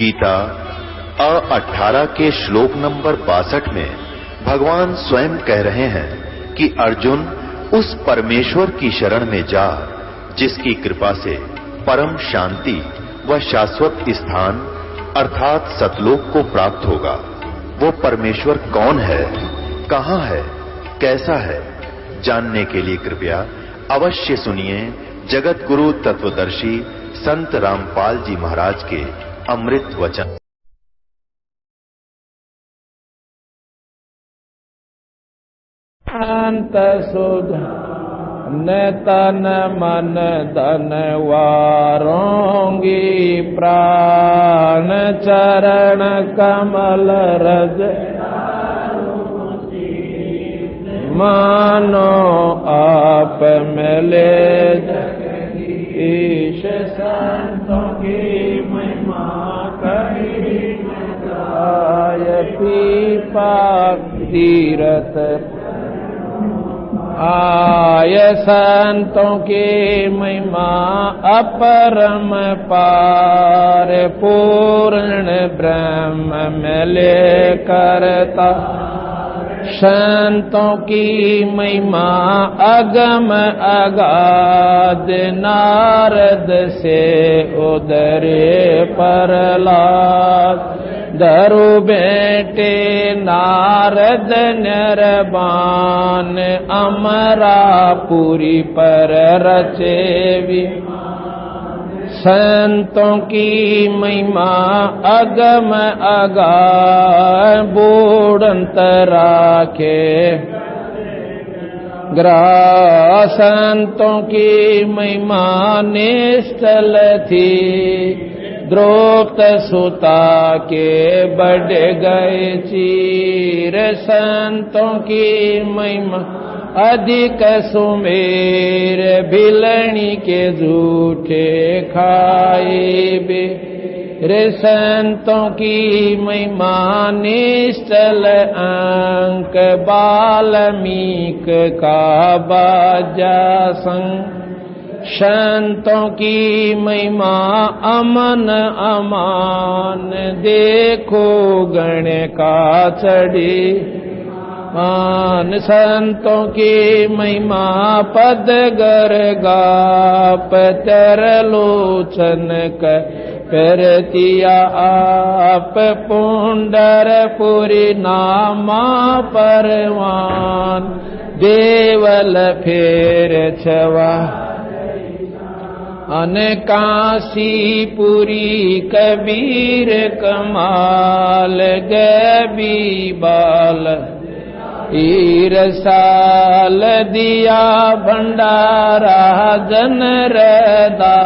गीता 18 के श्लोक नंबर 62 में भगवान स्वयं कह रहे हैं कि अर्जुन उस परमेश्वर की शरण में जा जिसकी कृपा से परम शांति व शाश्वत स्थान अर्थात सतलोक को प्राप्त होगा। वो परमेश्वर कौन है, कहां है, कैसा है, जानने के लिए कृपया अवश्य सुनिए जगत गुरु तत्वदर्शी संत रामपाल जी महाराज के अमृत वचन। अंत सुध न तन मन धन वारोंगी प्राण चरण कमल रज मानो आप मिले ईश संतों की महिमा कही आय पीपा तीरथ आय संतों की महिमा अपरम पार पूर्ण ब्रह्म मिले करता संतों की महिमा अगम अगाध नारद से उदरे प्रहलाद धरु बेटे नारद निर्बान अमरापुरी पर रचे संतों की महिमा अगम अगाध बूढ़ंत राखे ग्रह संतों की महिमा निश्चल थी द्रौपद सुता के बढ़ गए चीर संतों की महिमा अधिक सुमेर भिलनी के झूठे खाए बे रे संतों की महिमा निश्चल अंक बाल्मीक का बाजा संग संतों की महिमा अमन अमान देखो गण का चढ़ी मान संतों की महिमा पद गर गाप तरलोचन करतिया आप पुंडरपुरी नामा परवान देवल फेर छवा अनकाशीपुरी कबीर कमाल गबी बाल ईरसाल दिया भंडारा जन रदा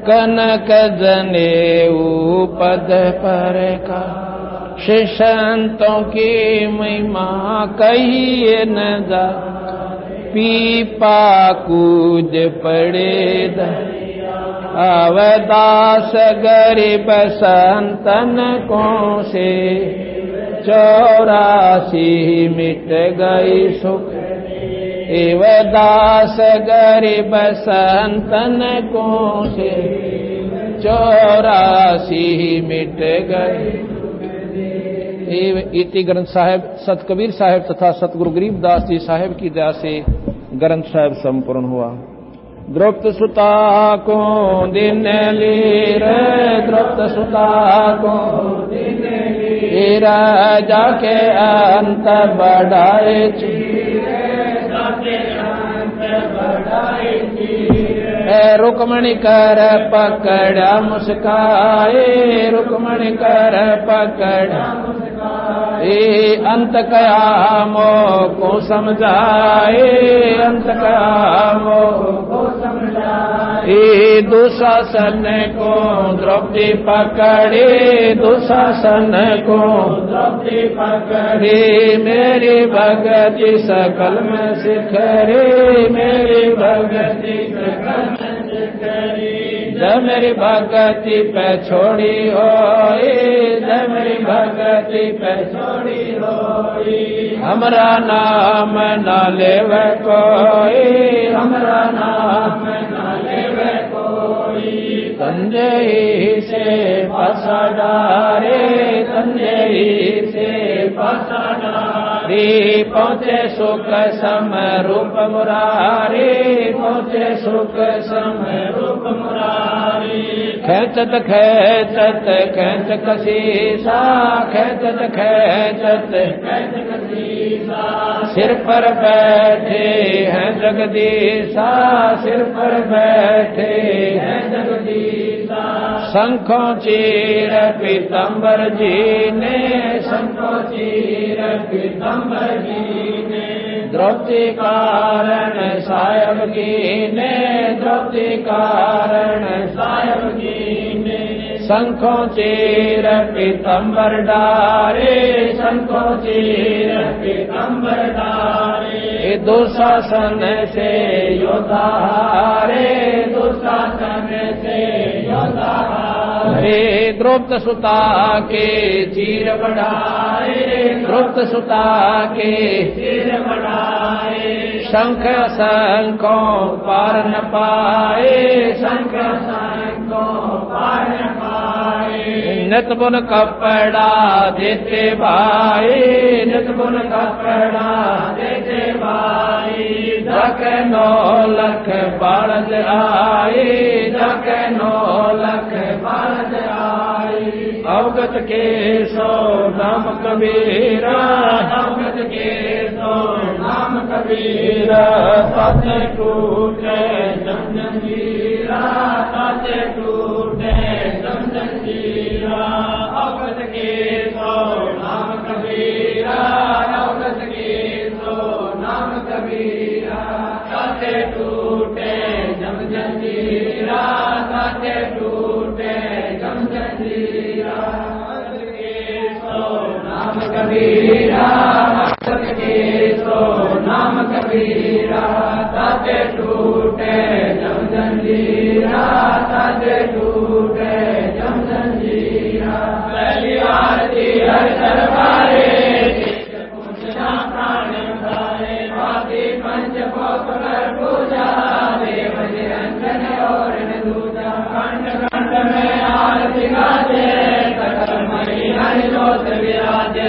कनक जनेऊ पद पर का संतों की महिमा कहिए न जा पीपा कूद पड़े अवदास गरीब संतन को से 84 मिट गई सुख एवदास गरीब संतन को से 84 मिट गए। इति ग्रंथ साहिब सत कबीर साहिब तथा सतगुरु गरीबदास जी साहिब की दया से ग्रंथ साहिब संपूर्ण हुआ। द्रौपद सुता को दिन लीर द्रौपद सुता को दिन लीर जाके अंत बढ़ाए रुक्मणी कर पकड़ा मुस्काए रुक्मणी कर पकड़ा अंत कयामो को समझाए अंत कयामो को समझाए दुशासन को द्रौपदी पकड़े दुशासन को द्रौपदी पकड़े मेरी भगति सकल में सिखरे मेरी भगति सकल में सिखरे जब मेरी भगति पे छोड़ी होई जब मेरी भगति पे छोड़ी होई हमरा नाम न लेवे कोई हमरा नाम न लेवे कोई तंजई से पसडारे, तंजई से पसडारे, पहुँचे सुख सम रूप मुरारी, पहुँचे सुख सम रूप मुरारी। खेचत खेचत खेच कसीसा, खेचत खेचत खेच कसीसा, सिर पर बैठे हैं जगदीशा, सिर पर बैठे हैं जगदीशा। शंखों चीर पीतम्बर जी ने, शंखों चीर पीतम्बर जी ने, द्रौपदी कारण सायब की ने, द्रौपदी कारण सायब की ने। शंखों चीर पीतम्बर डारे, शंखों चीर पीतम्बर डारे, दुशासन से योद्धा हारे, दुशासन से योद्धा हारे। द्रौपद सुता के चीर बढ़ाए, द्रौपद सुता के चीर बढ़ाए। शंख शंखों पार न पाए, शंख शंखों पार न पाए। नित बुन कपड़ा देते भाई, नित बुन कपड़ा देते भाई। जक 9 लख बालद आए, जक 9 लख बालद आए। अवगत के सो नाम कबीरा, अवगत के सो नाम कबीरा। सच टूटे जम जंजीरा, सच टूटे जम जंजीरा। अवगत के सो नाम कबीरा, अवगत के सो नाम कबीरा। सच टूटे जम जंजीरा, सच टूटे जम जंजीरा। अवगत के सो नाम कबीरा, अवगत के सो नाम कबीरा। सच टूटे जम जंजीरा, सच टूटे जम जंजीरा। पहली आरती हर दरबारे, पूजना प्राण उतारे। बाती पंच भोग कर पूजा, देव निरंजन और न दूजा। खंड खंड में आरती गाजे, सकल मणि हरि जोत विराजे।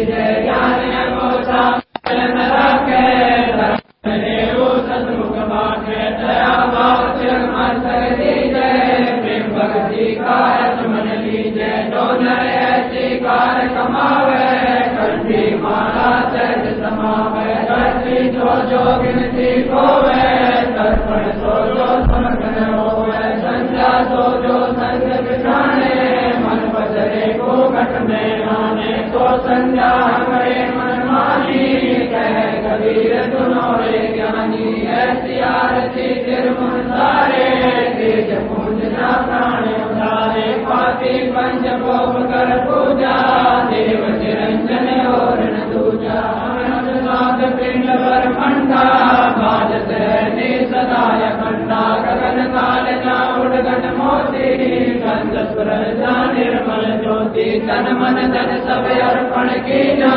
जय ज्ञान गोसा न राखे, सतमुख बाटे। दया भाव चिर मन दीजय, प्रेम भक्ति कारत मन लीजय। जो नर ऐसी कार कमावे, कंठी माला सहज समावे। धरती जो जो गिनती होवे, तर्पण सो जो समर्पण होवे। संध्या सो जो संग बिठाने, मन बदले को घट में आने। तो संध्या हमारे मन मानी, कह कबीर सुनो रे ज्ञानी। ऐसी आरती तिरमुन सारे, तेज पूजना प्राण उतारे। पाती पंच भोग कर पूजा, देव निरंजन और न दूजा। नाथ पिंड पर मंडा, बाजत है सदाय खंडा। गगन काल जाउड गण मोती, गंध सुर निर्मल ज्योति। तन मन धन सब अर्पण कीना,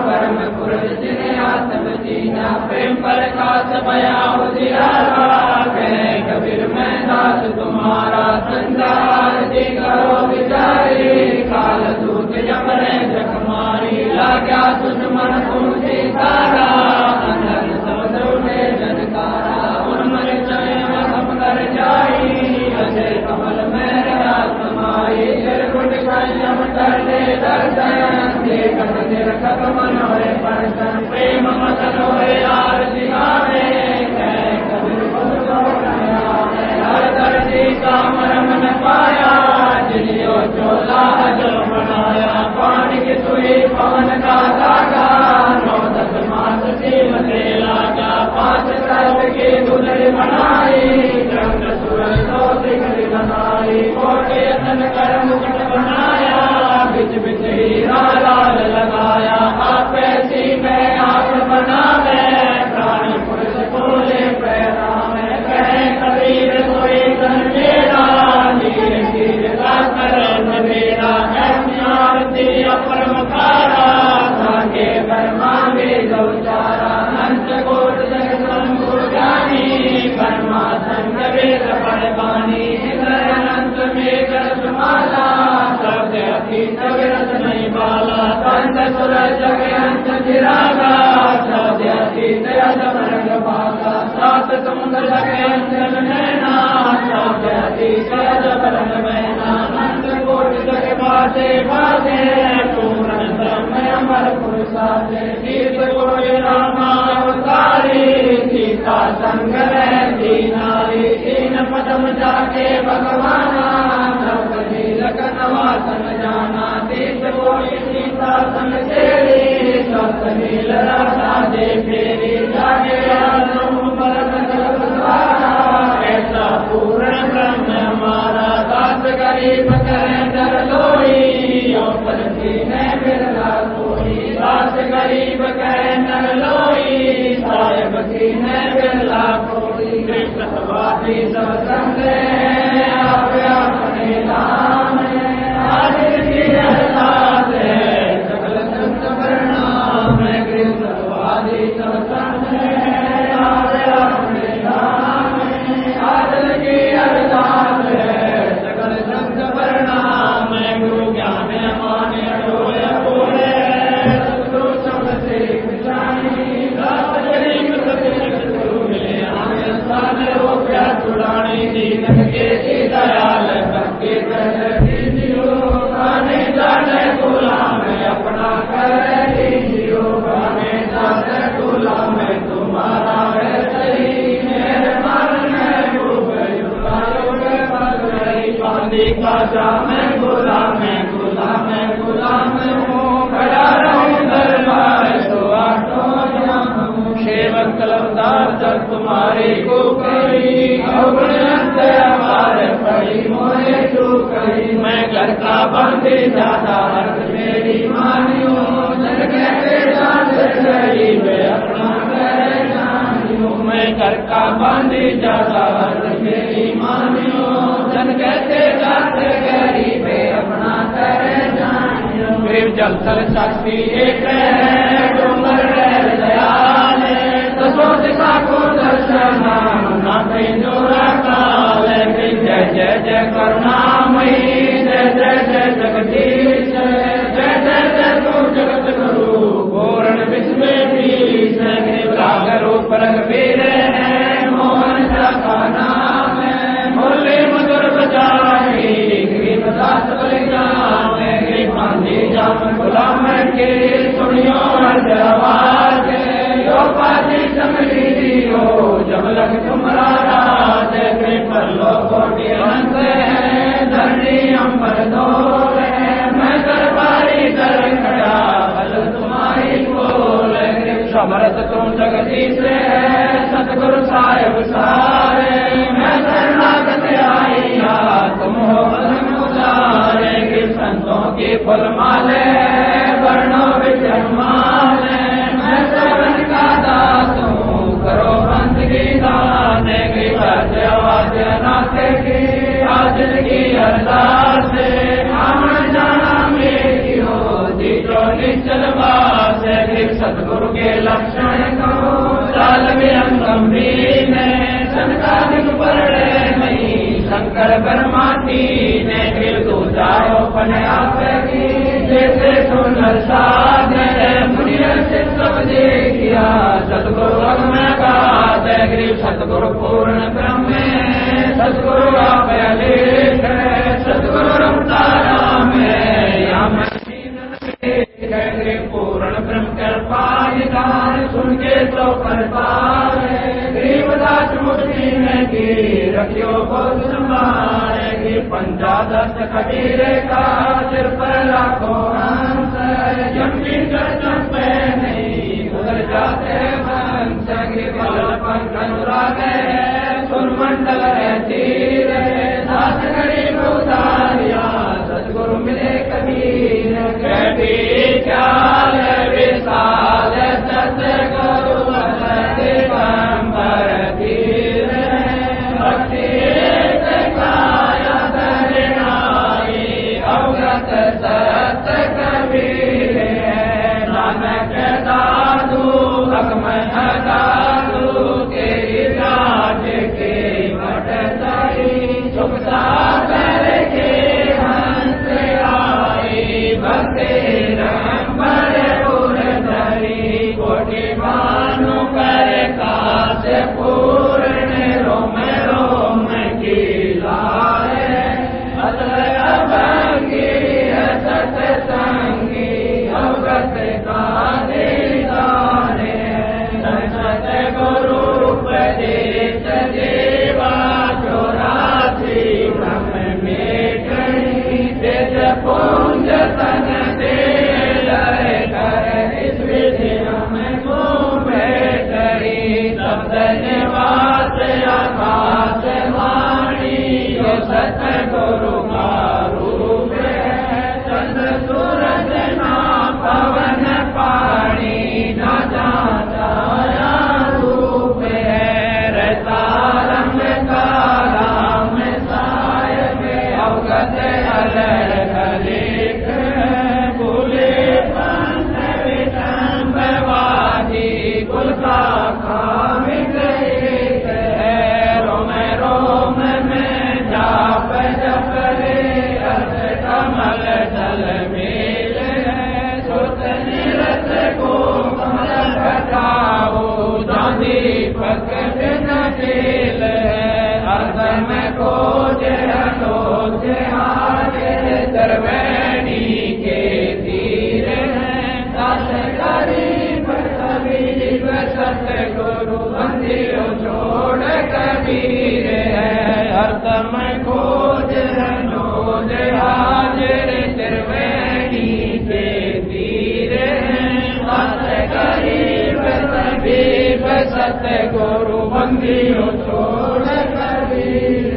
परम पुरुष जिन्हें आत्म जीना। प्रेम प्रकाश भया उजियारा, कहे कबीर मैं दास तुम्हारा। संसार जी करो विचारी, काल दूत जमरे जग मारी। लाग्या दुश्मन तुमसे सारा, अंधन समुद्र में जनकारा। उन्मर चयन हम कर जाई, अजय कमल में रहा समाई। चिरकुट संयम कर दे दर्शन, देखत निरखत मन होए परसन। प्रेम मदन होए आरती गावे, कह कबीर सुर जगयंत चिरागा सौद्यति दया जबरंग पाता सात समुद्र जगयंत नैना सौद्यति दया जबरंग मैना अनंत कोटि जग बाजे बाजे पूर्ण ब्रह्म अमर पुरुषाते गीत कोटि रामावतारी सीता संग रहती नारी तीन पदम जाके भगवाना द्रौपदी लखन वासन जाना तीस कोटि सीता संग तेरी सप्तनील राधा दे फेरी जागे ऐसा पूर्ण ब्रह्म हमारा दास गरीब करें दर लोई और ने बिरला कोई दास गरीब करें नर लोई साहेब की ने बिरला कोई कृष्ण सवादी सब संगे आप अपने नाम आज की अरदास है सकल संत प्रणाम कृष्ण सवादी सब संगे आप अपने नाम आज की अरदास है सकल संत प्रणाम गुरु ज्ञान मान अडोले बोले सतगुरु शब्द से जानी दास गरीब सत्य गुरु मिले आने स्थान हो गया छुड़ाने दीन के दयाल भक्ति कर दीजियो गाने जाने गुलाम अपना कर दीजियो गाने जाने गुलाम तुम्हारा है सही मेहरबान है बांधी का जाम गुलाम गुलाम गुलाम हूँ खड़ा रहूँ दरबार तो आठों सेवक तलबदार जब तुम्हारी को करी हमारे पड़ी मोहे तू करी मैं घर का बंदी ज्यादा हर्ष मेरी मानियो जन कहते गरीब अपना करे जानियो मैं घर का बंदी ज्यादा हर्ष मेरी मानियो जन कहते जाते गरीब अपना करे जानियो फिर जल थल शक्ति एक है डूंगर दयाल दसों दिशा को दर्शना ना कहीं जोरा काल जय जय जय करुणामयी जय जय जय जगदीश जय जय जय तू जगत गुरु पूर्ण विश्व बीस रूप रघुवीर है मोहन का नाम है मुरली मधुर बजाई गरीबदास बलिदान गरीबांधी जाम गुलाम के सुनियो हर आवाज यो पाजी समझी दियो जब लग तुम्हारा राज पर लोगों के अंत है धरनी अंबर दौर है मैं दरबारी दर खड़ा बल तुम्हारी बोल समर्थ तुम जगदीश है सतगुरु साहिब सारे मैं शरणागत आईया तुम हो बदन उदारे कि संतों की फल माले वर्णों विचर माले मैं श्रवण का दास हूँ करो बंदगी दान की आवाज नाते की आज की अरदास आमन जाना मेरी हो जीतो निश्चल बास सतगुरु के लक्षण को काल में गंभीर संकालिक पड़े नहीं शंकर ब्रह्माती ने फिर तू जाओ पने आप की जैसे सुंदर साध मुनिया से सब देखिया सतगुरु में गात सतगुरु पूर्ण ब्रह्म सतगुरु आप अलेख सतगुरु रमताराम पूर्ण ब्रह्म कृपा निदान सुन के तो करतार गरीबदास मुक्ति में की रखियो बहुत संभाल पंचादश कबीरे का सिर पर लाखों हंस जमकी गर्दन पे नहीं उधर जाते वंश पंख अनुराग सुन मंडल तीर दास गरीब उतारिया सतगुरु मिले कबीर कभी चाल विशाल सतगुरु दिगंबर धीर भक्ति काया धरनाई अवगत सत कबीर नानक दादू अकमन दादू तेरी राज के मठ साई सुख सागर के हंस आई भक्ति रंबर हरदम खोज नोज हाजिर त्रिवेणी के तीर सत गरीब तबीब सत गुरु बंदियों छोड़ कबीर।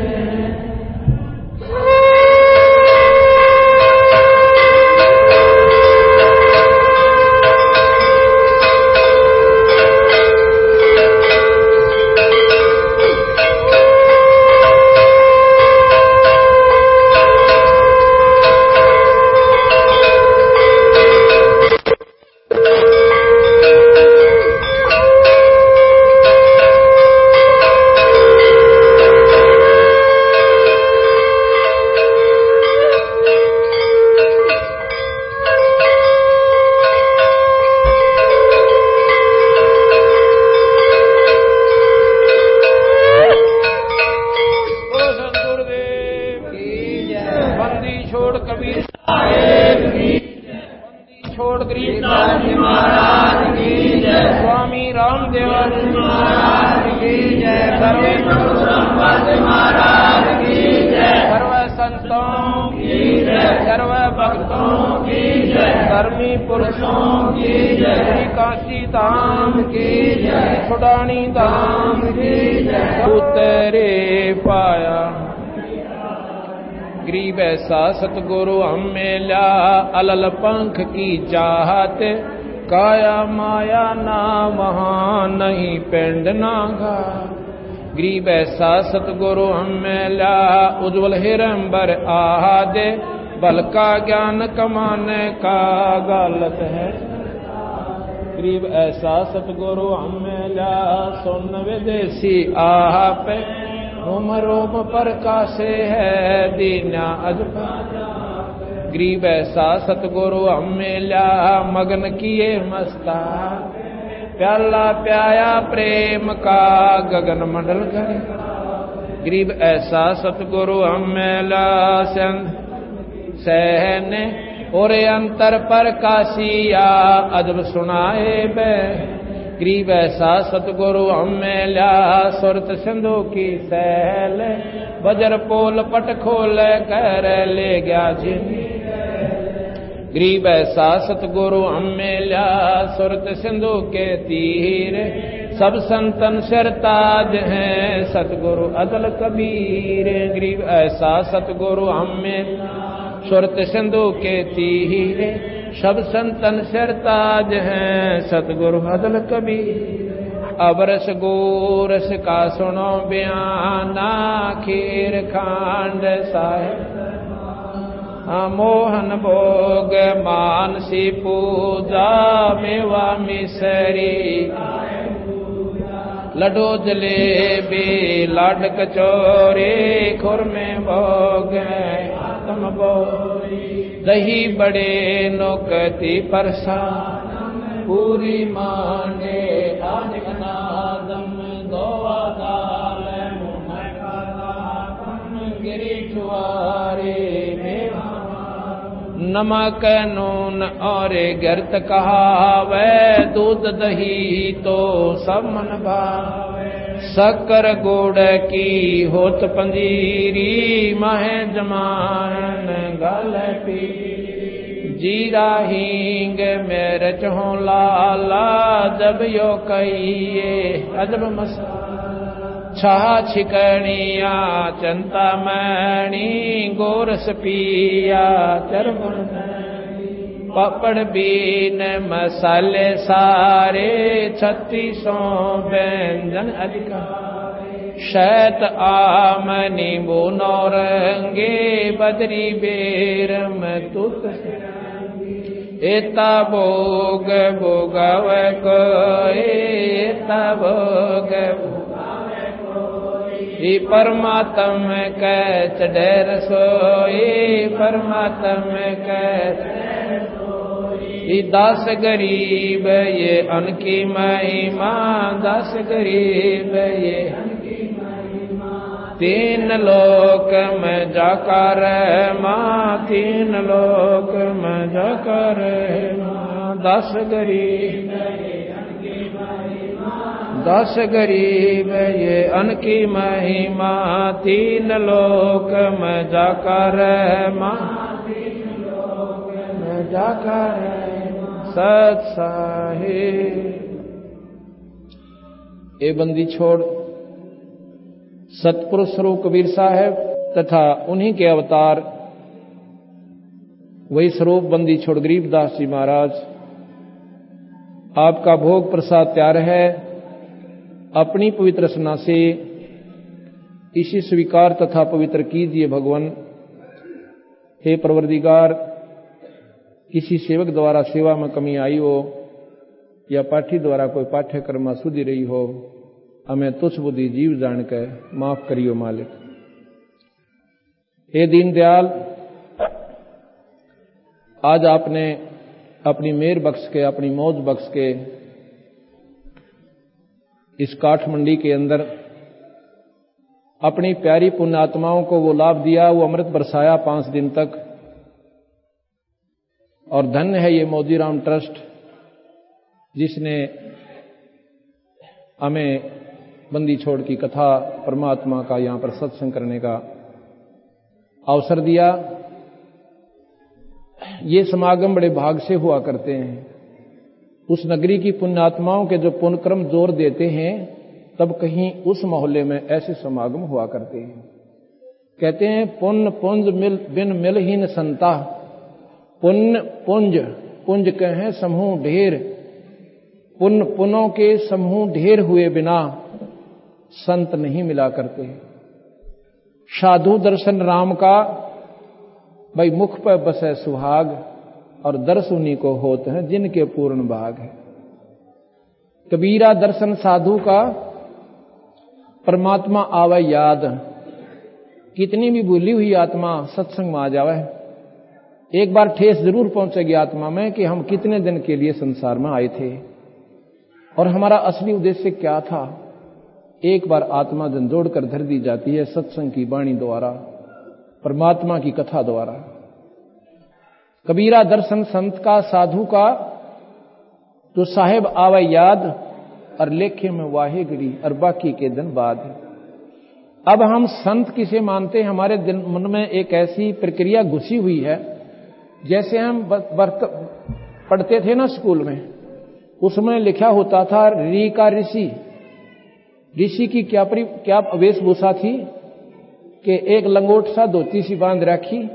छुड़ानी धाम की उतरे पाया। गरीब ऐसा सतगुरु हम मिला अलल पंख की चाहत काया माया ना वहाँ नहीं पिंड नागा। गरीब ऐसा सतगुरु हम मिला उज्ज्वल हिरंबर आहादे बल का ज्ञान कमाने का गलत है। गरीब ऐसा सतगुरु हम मिला सुन विदेशी आप रोम रोम प्रकाशे है दीना अजब। गरीब ऐसा सतगुरु हम मिला मगन किए मस्ता प्याला प्याया प्रेम का गगन मंडल करे। गरीब ऐसा सतगुरु हम मिला सहने और अंतर पर काशिया अजब सुनाए बे। गरीब ऐसा सतगुरु हम मिला सुरत सिंधु की सैल बजर पोल पट खोल कर ले गया जिन। गरीब ऐसा सतगुरु हम मिला सुरत सिंधु के तीर सब संतन सिरताज हैं सतगुरु अदल कबीर। गरीब ऐसा सतगुरु हम मिला सुरत सिंधु के तीर सब संतन सिरताज हैं सतगुरु अदल कबीर। अब रस गोरस का सुनो बयाना खीर खांड साहिब मोहन भोग मानसी पूजा मेवा मिसरी लड्डू जलेबी लाड कचौरी खुरमे भोग आत्म बोरी दही बड़े नोकती परसा पूरी मांडे नादम दोवा दाल गिरी छुआरे नमक नून और गर्त कहावे दूध दही तो सब मन भावे। शक्कर गुड़ की होत पंजीरी माहे जमान गल पी जीरा हींग मिर्च हो लाला जब यो कहिए अजब मसा छा छिकणिया चंता मणि गोरस पिया चरबन पापड़ बीन मसाले सारे 3600 व्यंजन अधिकार शैत आम नींबू नौरंगे बदरी बेरम तुत एता भोग भोगव को एता भोग परमात्म कै चढ़े रसोई परमात्म कै दास गरीब ये अनकी महिमा दास गरीब ये तीन लोक में जाकर माँ तीन लोक में जाकर माँ दास गरीब दस गरीब ये अनकी महिमा, तीन लोक में जाकर मां, जाकर सत साहिब। ए बंदी छोड़ सतपुरुष स्वरूप कबीर साहब तथा उन्हीं के अवतार वही स्वरूप बंदी छोड़ गरीबदास जी महाराज, आपका भोग प्रसाद तैयार है। अपनी पवित्र रचना से इसी स्वीकार तथा पवित्र कीजिए भगवान। हे परवरदिगार, किसी सेवक द्वारा सेवा में कमी आई हो या पाठी द्वारा कोई पाठ्यक्रम अशुद्धि रही हो, हमें तुच्छ बुद्धि जीव जान कर माफ करियो मालिक। हे दीनदयाल, आज आपने अपनी मेहर बख्श के, अपनी मौज बख्श के इस काठमंडी के अंदर अपनी प्यारी पुण्यात्माओं को वो लाभ दिया, वो अमृत बरसाया 5 दिन तक। और धन्य है ये मोदीराम ट्रस्ट जिसने हमें बंदी छोड़ की कथा परमात्मा का यहां पर सत्संग करने का अवसर दिया। ये समागम बड़े भाग से हुआ करते हैं। उस नगरी की पुण्यात्माओं के जो पुण्यक्रम जोर देते हैं, तब कहीं उस मोहल्ले में ऐसे समागम हुआ करते हैं। कहते हैं पुण्य पुंज बिन मिलहीन संता, पुण्य पुंज, पुंज कहें समूह ढेर, पुण्य पुनों के समूह ढेर हुए बिना संत नहीं मिला करते। साधु दर्शन राम का भाई मुख पर बसे सुहाग, और दर्श उन्हीं को होते हैं जिनके पूर्ण भाग है। कबीरा दर्शन साधु का परमात्मा आवे याद, कितनी भी भूली हुई आत्मा सत्संग में आ जावे, एक बार ठेस जरूर पहुंचेगी आत्मा में कि हम कितने दिन के लिए संसार में आए थे और हमारा असली उद्देश्य क्या था। एक बार आत्मा झंझोड़ कर धर दी जाती है सत्संग की वाणी द्वारा, परमात्मा की कथा द्वारा। कबीरा दर्शन संत का, साधु का, तो साहेब आवे याद, और लेखे में वाहे गड़ी, और बाकी के दिन बाद। अब हम संत किसे मानते हैं, हमारे दिन मन में एक ऐसी प्रक्रिया घुसी हुई है, जैसे हम पढ़ते थे ना स्कूल में, उसमें लिखा होता था री का ऋषि। ऋषि की क्या वेशभूषा थी कि एक लंगोट सा धोती सी बांध रखी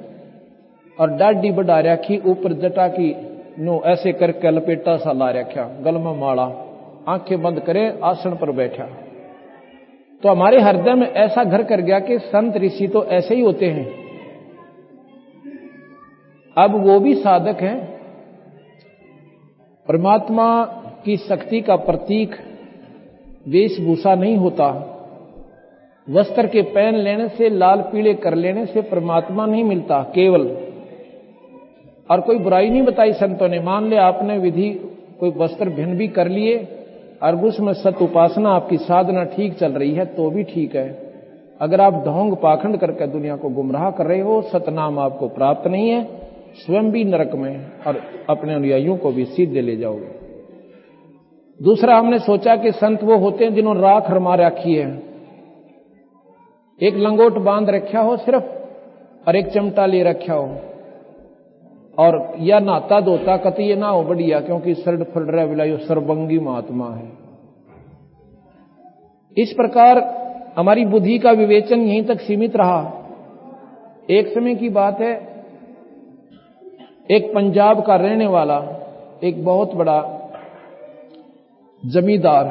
और दाढ़ी बढ़ा रखी, ऊपर जटा की नो ऐसे करके लपेटा सा ला रखा, गल में माला, आंखें बंद करे, आसन पर बैठा। तो हमारे हृदय में ऐसा घर कर गया कि संत ऋषि तो ऐसे ही होते हैं। अब वो भी साधक हैं, परमात्मा की शक्ति का प्रतीक वेशभूषा नहीं होता। वस्त्र के पहन लेने से, लाल पीले कर लेने से परमात्मा नहीं मिलता केवल। और कोई बुराई नहीं बताई संतों ने। मान ले आपने विधि कोई वस्त्र भिन्न भी कर लिए और उसमें सत उपासना आपकी साधना ठीक चल रही है तो भी ठीक है। अगर आप ढोंग पाखंड करके दुनिया को गुमराह कर रहे हो, सतनाम आपको प्राप्त नहीं है, स्वयं भी नरक में और अपने अनुयायियों को भी सीधे ले जाओगे। दूसरा, हमने सोचा कि संत वो होते हैं जिन्होंने राख रमा रखी है, एक लंगोट बांध रखा हो सिर्फ और एक चिमटा ले रखा हो, और या नाता धोता कति ये ना हो बढ़िया, क्योंकि सर्ड फलरा विलायो सर्वंगी महात्मा है। इस प्रकार हमारी बुद्धि का विवेचन यहीं तक सीमित रहा। एक समय की बात है, एक पंजाब का रहने वाला एक बहुत बड़ा जमींदार,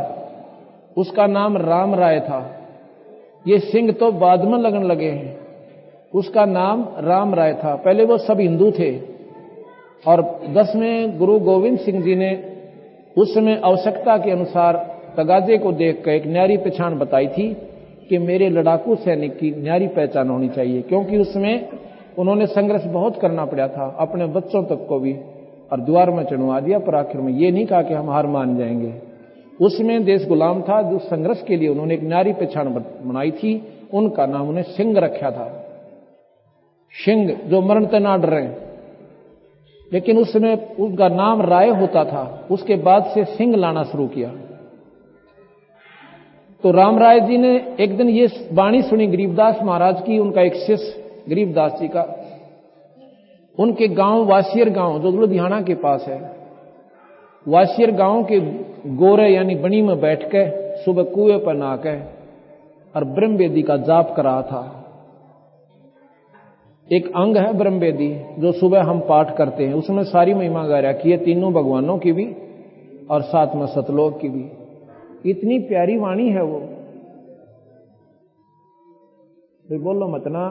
उसका नाम राम राय था। ये सिंह तो बाद में लगन लगे हैं, उसका नाम राम राय था। पहले वो सब हिंदू थे और 10वें गुरु गोविंद सिंह जी ने उस समय आवश्यकता के अनुसार तगाजे को देखकर एक न्यारी पहचान बताई थी कि मेरे लड़ाकू सैनिक की न्यारी पहचान होनी चाहिए, क्योंकि उसमें उन्होंने संघर्ष बहुत करना पड़ा था, अपने बच्चों तक को भी, और द्वार में चढ़वा दिया, पर आखिर में ये नहीं कहा कि हम हार मान जाएंगे। उसमें देश गुलाम था, जो संघर्ष के लिए उन्होंने एक नारी पहचान बनाई थी, उनका नाम उन्हें सिंह रखा था। सिंह जो मरण से ना डरे, लेकिन उसमें उसका नाम राय होता था। उसके बाद से सिंह लाना शुरू किया। तो राम राय जी ने एक दिन ये वाणी सुनी गरीबदास महाराज की, उनका एक शिष्य गरीबदास जी का, उनके गांव वासियर गांव जो लुधियाना के पास है, वासियर गांव के गोरे यानी बनी में बैठ के सुबह कुएं पर नहाके और ब्रह्मवेदी का जाप कर रहा था। एक अंग है ब्रह्मवेदी जो सुबह हम पाठ करते हैं, उसमें सारी महिमा गा रखी है, तीनों भगवानों की भी और साथ में सतलोक की भी। इतनी प्यारी वाणी है वो। तो बोलो मत ना,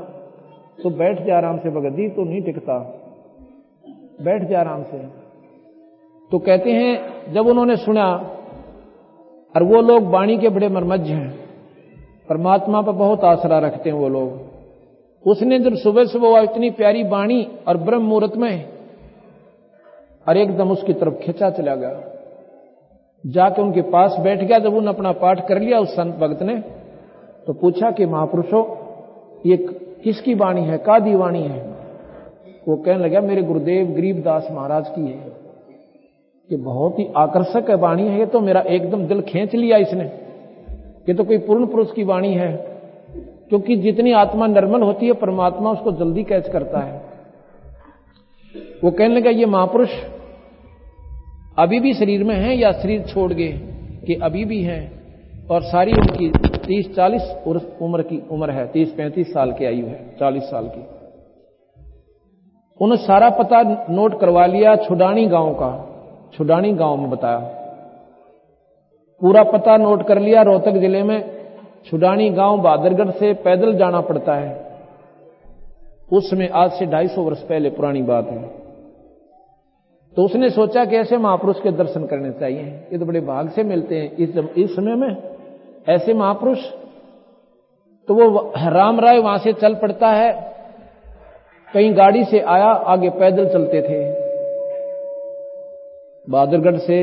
तो बैठ जा आराम से भगत जी, तो नहीं टिकता, बैठ जा आराम से। तो कहते हैं जब उन्होंने सुना, और वो लोग वाणी के बड़े मर्मज्ञ हैं, परमात्मा पर बहुत आसरा रखते हैं वो लोग। उसने जब सुबह सुबह इतनी प्यारी वाणी और ब्रह्म मुहूर्त में, और एकदम उसकी तरफ खिंचा चला गया, जाके उनके पास बैठ गया। जब उन्होंने अपना पाठ कर लिया उस संत भक्त ने, तो पूछा कि महापुरुषों ये किसकी वाणी है, कादी वाणी है? वो कहने लगा मेरे गुरुदेव गरीबदास महाराज की है। ये बहुत ही आकर्षक है वाणी है, ये तो मेरा एकदम दिल खींच लिया इसने। ये तो कोई पूर्ण पुरुष की वाणी है, क्योंकि जितनी आत्मा निर्मल होती है परमात्मा उसको जल्दी कैच करता है। वो कहने लगा ये महापुरुष अभी भी शरीर में हैं या शरीर छोड़ गए? कि अभी भी हैं, और सारी उनकी 30-40 उम्र की उम्र है, 30-35 साल की आयु है, 40 साल की। उन्होंने सारा पता नोट करवा लिया छुडानी गांव का, छुडानी गांव में बताया, पूरा पता नोट कर लिया। रोहतक जिले में छुडानी गांव बहादुरगढ़ से पैदल जाना पड़ता है। उसमें आज से 250 वर्ष पहले पुरानी बात है। तो उसने सोचा कि ऐसे महापुरुष के दर्शन करने चाहिए, ये तो बड़े भाग से मिलते हैं इस समय में ऐसे महापुरुष। तो वो राम राय वहां से चल पड़ता है, कहीं गाड़ी से आया, आगे पैदल चलते थे। बहादुरगढ़ से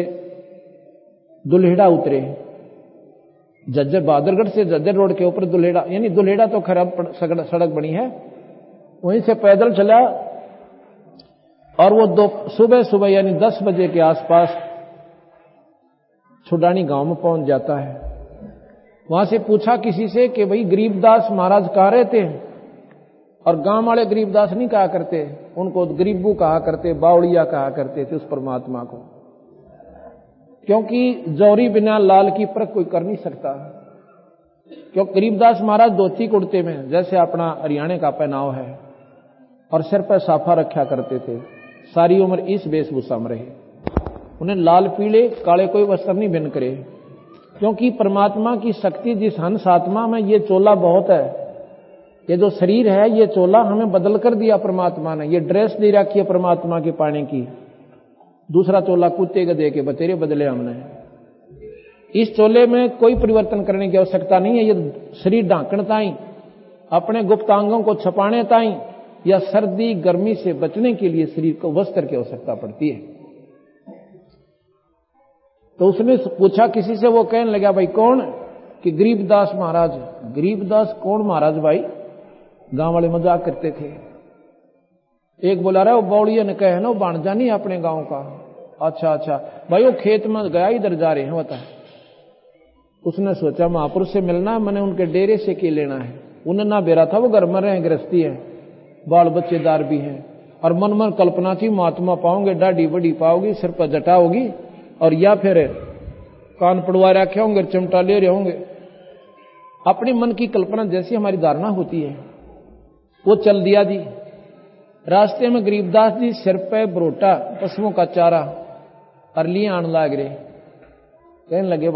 दुल्हेड़ा उतरे, जज्जर, बहादुरगढ़ से जज्जर रोड के ऊपर दुल्हेड़ा, यानी दुल्हेड़ा तो खराब सड़क बनी है, वहीं से पैदल चला। और वो सुबह सुबह यानी 10 बजे के आसपास छुडानी गांव में पहुंच जाता है। वहां से पूछा किसी से कि भाई गरीबदास महाराज कहाँ रहते हैं? और गांव वाले गरीबदास नहीं कहा करते, उनको गरीबू कहा करते, बावड़िया कहा करते थे उस परमात्मा को, क्योंकि जौहरी बिना लाल की परख कोई कर नहीं सकता। क्योंकि गरीबदास महाराज धोती कुर्ते में, जैसे अपना हरियाणा का पहनाव है, और सिर पर साफा रखा करते थे, सारी उम्र इस वेशभूषा में रहे। उन्हें लाल पीले काले कोई वस्त्र नहीं भिन्न करे, क्योंकि परमात्मा की शक्ति जिस हंस आत्मा में, ये चोला बहुत है। ये जो शरीर है ये चोला हमें बदल कर दिया परमात्मा ने, ये ड्रेस दे रखी है परमात्मा के पाने की। दूसरा चोला कुत्ते के दे के बतेरे बदले हमने। इस चोले में कोई परिवर्तन करने की आवश्यकता नहीं है। ये शरीर ढांकने ताई, अपने गुप्तांगों को छपाने ताई, या सर्दी गर्मी से बचने के लिए शरीर को वस्त्र की आवश्यकता पड़ती है। तो उसने पूछा किसी से, वो कहने लगा भाई कौन? कि गरीबदास महाराज। गरीबदास कौन महाराज भाई? गांव वाले मजाक करते थे। एक बोला रहा वो बौड़िया ने कहे ना, वो बाणजा नहीं अपने गांव का। अच्छा अच्छा भाई, वो खेत में गया, इधर जा रहे हैं बता। उसने सोचा महापुरुष से मिलना है, मैंने उनके डेरे से के लेना है। उन्हें ना बेरा था, वो घर में रहे, गृहस्थी है, बाल बच्चेदार भी हैं, और मन मन कल्पना थी महात्मा पाओगे, दाढ़ी बड़ी पाओगी, सिर पर जटा होगी, और या फिर कान पड़वा रखे होंगे, चिमटा ले रहे होंगे। अपने मन की कल्पना जैसी हमारी धारणा होती है वो चल दिया जी। रास्ते में गरीबदास जी सिर पे बरोटा पशुओं का चारा और लिए आन लाग रहे। कहने लगे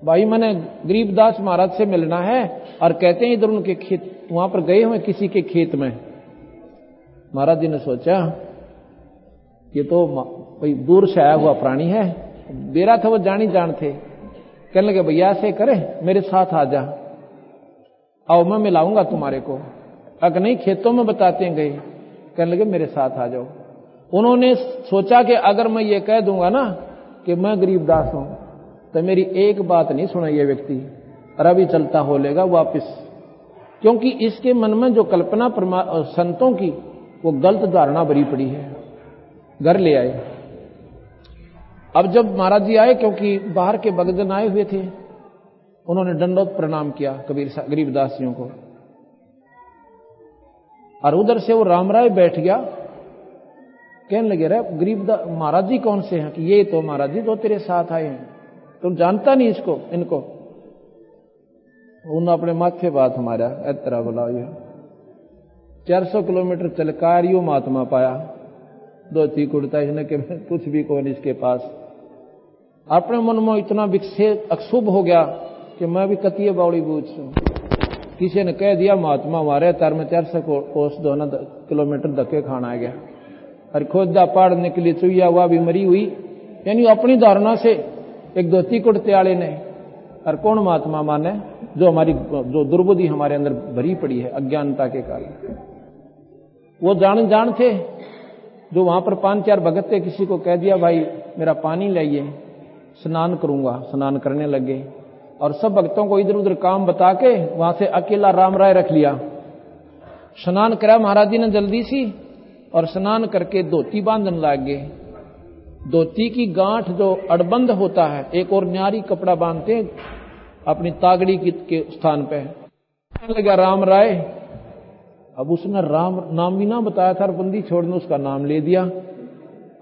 भाई मैंने गरीबदास महाराज से मिलना है, और कहते हैं इधर उनके खेत, वहां पर गए हुए किसी के खेत में। महाराज जी ने सोचा ये तो भाई दूर से आया हुआ प्राणी है, बेरा था वो जानी जान थे। कहने लगे भैया ऐसे करे, मेरे साथ आ जा, आओ मैं मिलाऊंगा तुम्हारे को। अगर नहीं खेतों में बताते गए। कहने लगे मेरे साथ आ जाओ। उन्होंने सोचा कि अगर मैं ये कह दूंगा ना कि मैं गरीबदास हूं, तो मेरी एक बात नहीं सुना ये व्यक्ति, और अभी चलता हो लेगा वापिस। क्योंकि इसके मन में जो कल्पना संतों की, वो गलत धारणा भरी पड़ी है। घर ले आए। अब जब महाराज जी आए, क्योंकि बाहर के भक्तजन आए हुए थे, उन्होंने दंडोत प्रणाम किया गरीबदास जियों को। और उधर से वो रामराय बैठ गया, कहने लगे रे गरीबदास महाराज जी कौन से हैं? कि ये तो महाराज जी तो तेरे साथ आए हैं, तुम जानता नहीं इनको? उन्होंने अपने माथे बात हमारा इतना बोला, ये 400 किलोमीटर चलकर यो महात्मा पाया, धोती कुर्ता इसने के कुछ भी कौन इसके पास। अपने मन में इतना विक्षेप अक्षुभ हो गया कि मैं भी कतिये बावड़ी बूझ हूं। किसी ने कह दिया महात्मा हमारे तार में 400 कोस 2 किलोमीटर धक्के खाना आ गया, और खोदा पाड़ने के लिए चुईया हुआ भी मरी हुई, यानी अपनी धारणा से एक धोती कुर्ते वाले ने। और कौन महात्मा माने? जो दुर्बुद्धि हमारे अंदर भरी पड़ी है अज्ञानता के कारण। वो जान थे, जो वहां पर 5-4 भगत थे, किसी को कह दिया भाई मेरा पानी लाइए, स्नान करूंगा, स्नान करने लगे। और सब भक्तों को इधर उधर काम बता के वहां से अकेला रामराय रख लिया। स्नान करा महाराज जी ने जल्दी सी, और स्नान करके धोती बांधने लग गए। धोती की गांठ जो अड़बंद होता है, एक और न्यारी कपड़ा बांधते हैं अपनी तागड़ी के स्थान पे। लगा रामराय, अब उसने राम नाम भी ना बताया था, बंदी छोड़ने उसका नाम ले दिया।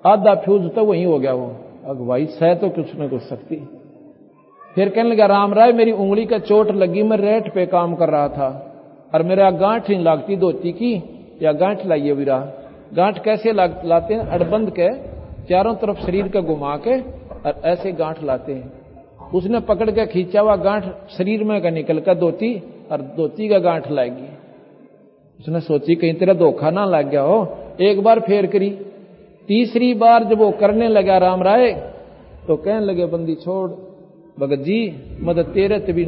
आधा फ्यूज तो वही हो गया वो, अगवाई सह तो कुछ न कुछ सकती। फिर कहने लगा रामराय मेरी उंगली का चोट लगी, मैं रेट पे काम कर रहा था और मेरा गांठ नहीं लागती धोती की, या गांठ लाइए वीरा। गांठ कैसे लाते हैं? अड़बंद के चारों तरफ शरीर का घुमा के और ऐसे गांठ लाते हैं। उसने पकड़ के खींचा हुआ गांठ शरीर में का निकल कर धोती, और धोती का गांठ लाएगी। उसने सोची कहीं तेरा धोखा ना लग गया हो। एक बार फेर करी, तीसरी बार जब वो करने लगा रामराय, तो कहने लगे बंदी छोड़ भगत जी, मदद तेरे तभी,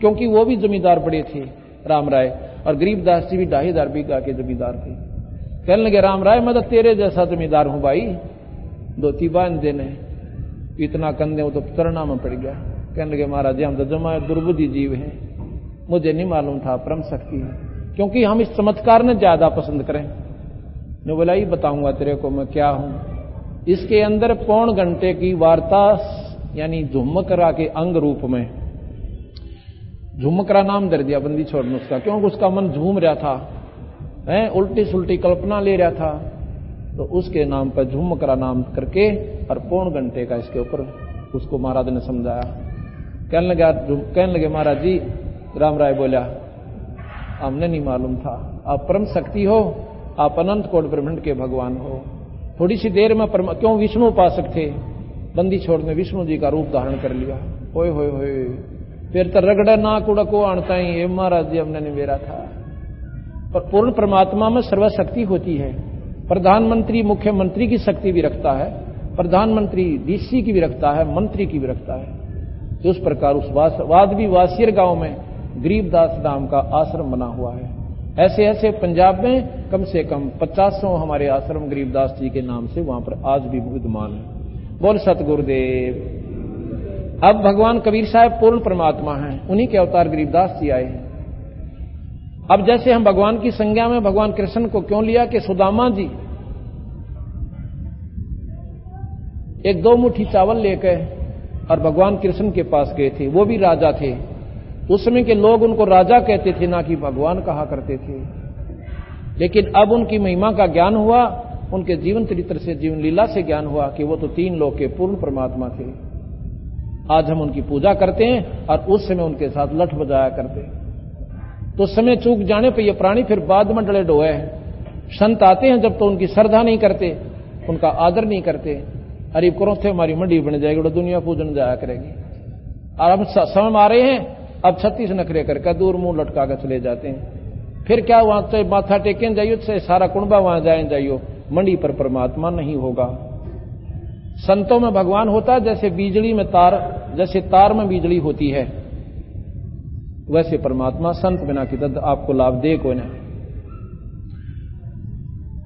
क्योंकि वो भी जमींदार बड़े थे रामराय, और गरीबदास जी भी 2,500 बीघा के जमींदार थे। कहने लगे रामराय मदद तेरे जैसा जमींदार हूं भाई, धोती बांध देने। इतना कंधे वो तो चरणा में पड़ गया। कहने लगे महाराज जी हम तो जमा दुर्बुद्धि जीव हैं, मुझे नहीं मालूम था परम शक्ति है, क्योंकि हम इस चमत्कार ने ज्यादा पसंद करें। ने बोला ये बताऊंगा तेरे को मैं क्या हूं। इसके अंदर 1.25 घंटे की वार्ता, यानी झुमकरा के अंग रूप में, झुमकरा नाम दे दिया बंदी छोड़ने उसका, क्योंकि उसका मन झूम रहा था, उल्टी सुल्टी कल्पना ले रहा था, तो उसके नाम पर झुमकरा नाम करके और 1.25 घंटे का इसके ऊपर उसको महाराज ने समझाया। कहने लगे महाराज जी, रामराय बोला हमने नहीं मालूम था, आप परम शक्ति हो, आप अनंत कोटि ब्रह्मांड के भगवान हो। थोड़ी सी देर में क्यों विष्णु उपासक थे, बंदी छोड़ में विष्णु जी का रूप धारण कर लिया। होए होए होए, फिर तो रगड़ा नाक उड़को आणता ही, हे महाराज जी हमने नहीं मेरा था। पर पूर्ण परमात्मा में सर्वशक्ति होती है। प्रधानमंत्री मुख्यमंत्री की शक्ति भी रखता है, प्रधानमंत्री डीसी की भी रखता है, मंत्री की भी रखता है। तो उस प्रकार उस वादवी वासियर गांव में गरीबदास नाम का आश्रम बना हुआ है। ऐसे ऐसे पंजाब में कम से कम 50 हमारे आश्रम गरीबदास जी के नाम से वहां पर आज भी विद्यमान है। बोल सतगुरुदेव। अब भगवान कबीर साहब पूर्ण परमात्मा हैं, उन्हीं के अवतार गरीबदास जी आए हैं। अब जैसे हम भगवान की संज्ञा में भगवान कृष्ण को क्यों लिया कि सुदामा जी एक 2 मुट्ठी चावल लेकर और भगवान कृष्ण के पास गए थे। वो भी राजा थे, उस समय के लोग उनको राजा कहते थे, ना कि भगवान कहा करते थे। लेकिन अब उनकी महिमा का ज्ञान हुआ, उनके जीवन चरित्र से, जीवन लीला से ज्ञान हुआ कि वो तो 3 लोक के पूर्ण परमात्मा थे। आज हम उनकी पूजा करते हैं और उस समय उनके साथ लठ बजाया करते। तो समय चूक जाने पर ये प्राणी फिर बाद में डले डोए हैं। संत आते हैं जब तो उनकी श्रद्धा नहीं करते, उनका आदर नहीं करते। अरे करो थे हमारी मंडी बन जाएगी, तो दुनिया पूजन जाया करेगी। और हम समय आ रहे हैं, अब 36 नखरे करके दूर मुंह लटका कर चले जाते हैं। फिर क्या वहां से माथा टेके जाइयो, से सारा कुंबा वहां जाए जाइयो, मंडी पर परमात्मा नहीं होगा। संतों में भगवान होता है जैसे बिजली में तार, जैसे तार में बिजली होती है, वैसे परमात्मा संत बिना की तद आपको लाभ दे कोई ना।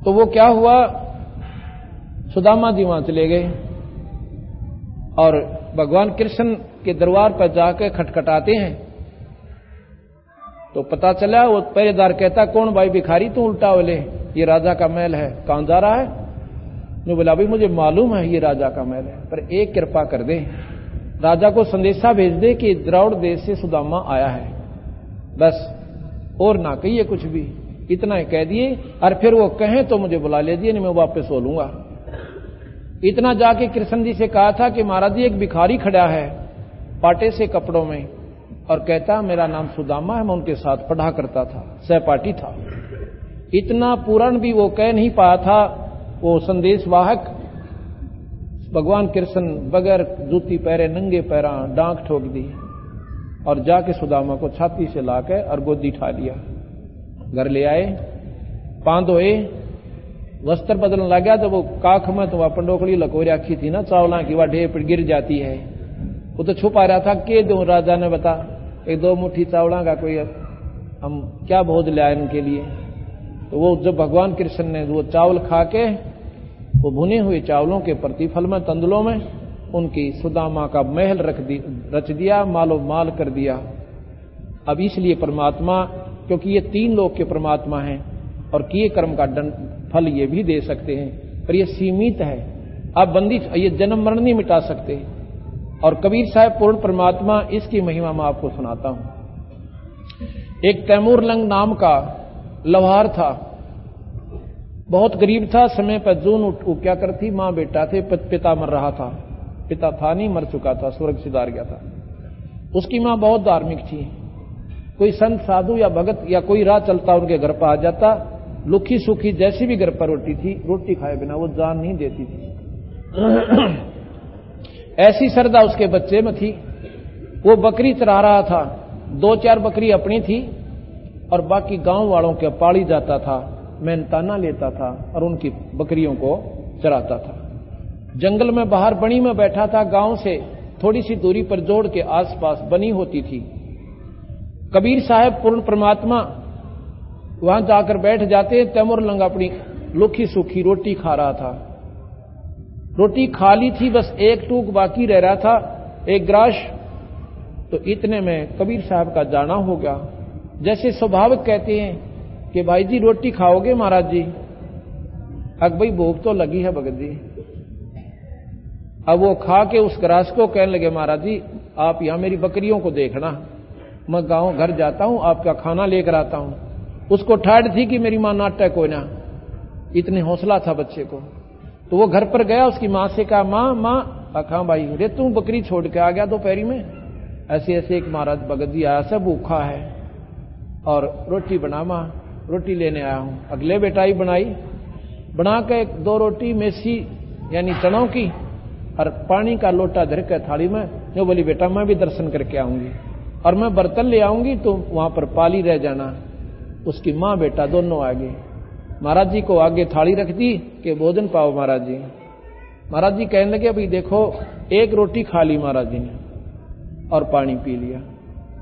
तो वो क्या हुआ, सुदामा जी वहां चले गए और भगवान कृष्ण के दरबार पर जाकर खटखटाते हैं। तो पता चला, वो पहरेदार कहता कौन भाई भिखारी तू उल्टा बोले, ये राजा का महल है, कहां जा रहा है? जो बोला भाई मुझे मालूम है ये राजा का महल है, पर एक कृपा कर दे, राजा को संदेशा भेज दे कि द्रौड़ देश से सुदामा आया है, बस और ना कहिए कुछ भी, इतना ही कह दिए। और फिर वो कहें तो मुझे बुला लीजिए, नहीं मैं वापस हो लूंगा। इतना जाके कृष्ण जी से कहा था कि महाराज जी एक भिखारी खड़ा है पाटे से कपड़ों में और कहता मेरा नाम सुदामा है, मैं उनके साथ पढ़ा करता था, सहपाठी था। इतना पूर्ण भी वो कह नहीं पाया था। वो संदेशवाहक भगवान कृष्ण बगैर जूती पहरे नंगे पैरा डांक ठोक दी और जाके सुदामा को छाती से लाकर और गोदी ठा लिया। घर ले आए, पांव धोए, वस्त्र बदलने लग गया तो वो काख में तो वह पंडोकड़ी लकोरी रखी थी ना चावला की, वह ढेर पर गिर जाती है। वो तो छुपा रहा था कि दो राजा ने बता एक 2 मुट्ठी चावला का कोई हम क्या भोज ले आए इनके लिए। तो वो जब भगवान कृष्ण ने वो चावल खा के वो भुने हुए चावलों के प्रतिफल में तंदुलों में उनकी सुदामा का महल रच दिया, मालो माल कर दिया। अब इसलिए परमात्मा, क्योंकि ये 3 लोक के परमात्मा हैं और किए कर्म का फल ये भी दे सकते हैं, पर ये सीमित है। आप बंदी ये जन्म मरण नहीं मिटा सकते। और कबीर साहब पूर्ण परमात्मा, इसकी महिमा मैं आपको सुनाता हूं। एक तैमूर लंग नाम का लवार था, बहुत गरीब था। समय पर जून क्या करती, मां बेटा थे, पिता मर रहा था, पिता था नहीं, मर चुका था, स्वर्ग सिधार गया था। उसकी मां बहुत धार्मिक थी। कोई संत साधु या भगत या कोई राह चलता उनके घर पर आ जाता, लुखी सूखी जैसी भी घर पर रोटी थी, रोटी खाए बिना वो जान नहीं देती थी। ऐसी श्रद्धा उसके बच्चे में थी। वो बकरी चरा रहा था, 2-4 बकरी अपनी थी और बाकी गांव वालों के पाली जाता था, मेहनताना लेता था और उनकी बकरियों को चराता था। जंगल में बाहर बनी में बैठा था, गांव से थोड़ी सी दूरी पर जोड़ के आसपास बनी होती थी। कबीर साहब पूर्ण परमात्मा वहां जाकर बैठ जाते। तैमूर लंग अपनी लुखी सूखी रोटी खा रहा था। रोटी खा ली थी, बस एक टूक बाकी रह रहा था, एक ग्रास। तो इतने में कबीर साहब का जाना हो गया। जैसे स्वाभाविक कहते हैं कि भाई जी रोटी खाओगे महाराज जी? अब भाई भूख तो लगी है भगत जी। अब वो खा के उस ग्रास को कहने लगे महाराज जी आप यहां मेरी बकरियों को देखना, मैं गांव घर जाता हूं, आपका खाना लेकर आता हूं। उसको ठाड़ थी कि मेरी मां नाटक हो ना, इतने हौसला था बच्चे को। तो वो घर पर गया, उसकी मां से कहा मां अखा भाई रे तू बकरी छोड़ के आ गया दोपहरी में? ऐसे ऐसे एक महाराज भगत जी आया, सब भूखा है और रोटी बना मां, रोटी लेने आया हूं। अगले बेटाई बनाई, बना के 2 रोटी मेसी यानी चनों की और पानी का लोटा धर के थाली में। जो बोली बेटा मैं भी दर्शन करके आऊंगी और मैं बर्तन ले आऊंगी, तो वहां पर पाली रह जाना। उसकी मां बेटा दोनों आगे, महाराज जी को आगे थाली रख दी कि भोजन पाओ महाराज जी। महाराज जी कहने लगे अभी देखो 1 रोटी खा ली महाराज जी ने और पानी पी लिया।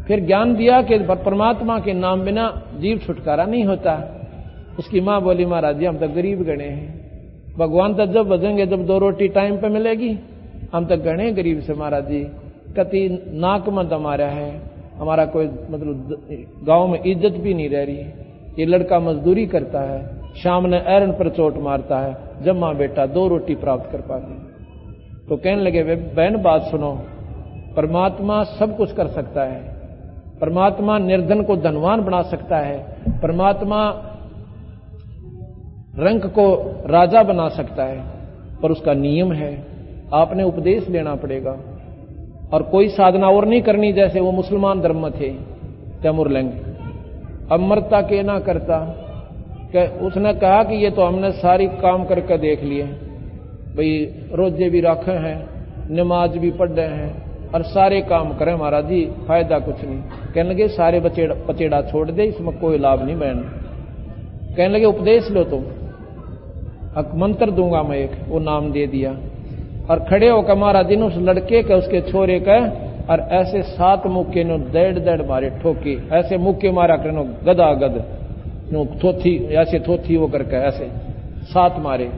फिर ज्ञान दिया कि परमात्मा के नाम बिना जीव छुटकारा नहीं होता। उसकी मां बोली महाराज जी हम तो गरीब गणे हैं, भगवान तो जब बजेंगे जब 2 रोटी टाइम पे मिलेगी, हम तो गणे गरीब से महाराज जी। कति नाक में दम आ रहा है, हमारा कोई मतलब गांव में इज्जत भी नहीं रह रही। ये लड़का मजदूरी करता है, शाम ने एरन पर चोट मारता है, जब मां बेटा 2 रोटी प्राप्त कर पाते। तो कहने लगे बहन बात सुनो, परमात्मा सब कुछ कर सकता है। परमात्मा निर्धन को धनवान बना सकता है, परमात्मा रंक को राजा बना सकता है, पर उसका नियम है, आपने उपदेश लेना पड़ेगा। और कोई साधना और नहीं करनी, जैसे वो मुसलमान धर्म में थे तैमूर लंग। अमरता के ना करता, उसने कहा कि ये तो हमने सारी काम करके देख लिए भाई, रोजे भी रखे हैं, नमाज भी पढ़ रहे हैं और सारे काम करें महाराज जी, फायदा कुछ नहीं। कहने लगे सारे पचेड़ा छोड़ दे, इसमें कोई लाभ नहीं बहन। कहने लगे उपदेश लो तुम, मंत्र दूंगा मैं एक, वो नाम दे दिया और खड़े होकर महाराज जी ने उस लड़के के उसके छोरे के और ऐसे 7 मुक्के नो दड़ मारे ठोकी, ऐसे मुक्के मारा करनो गदा गद नो थोथी, ऐसे थोथी वो करके ऐसे 7 मारे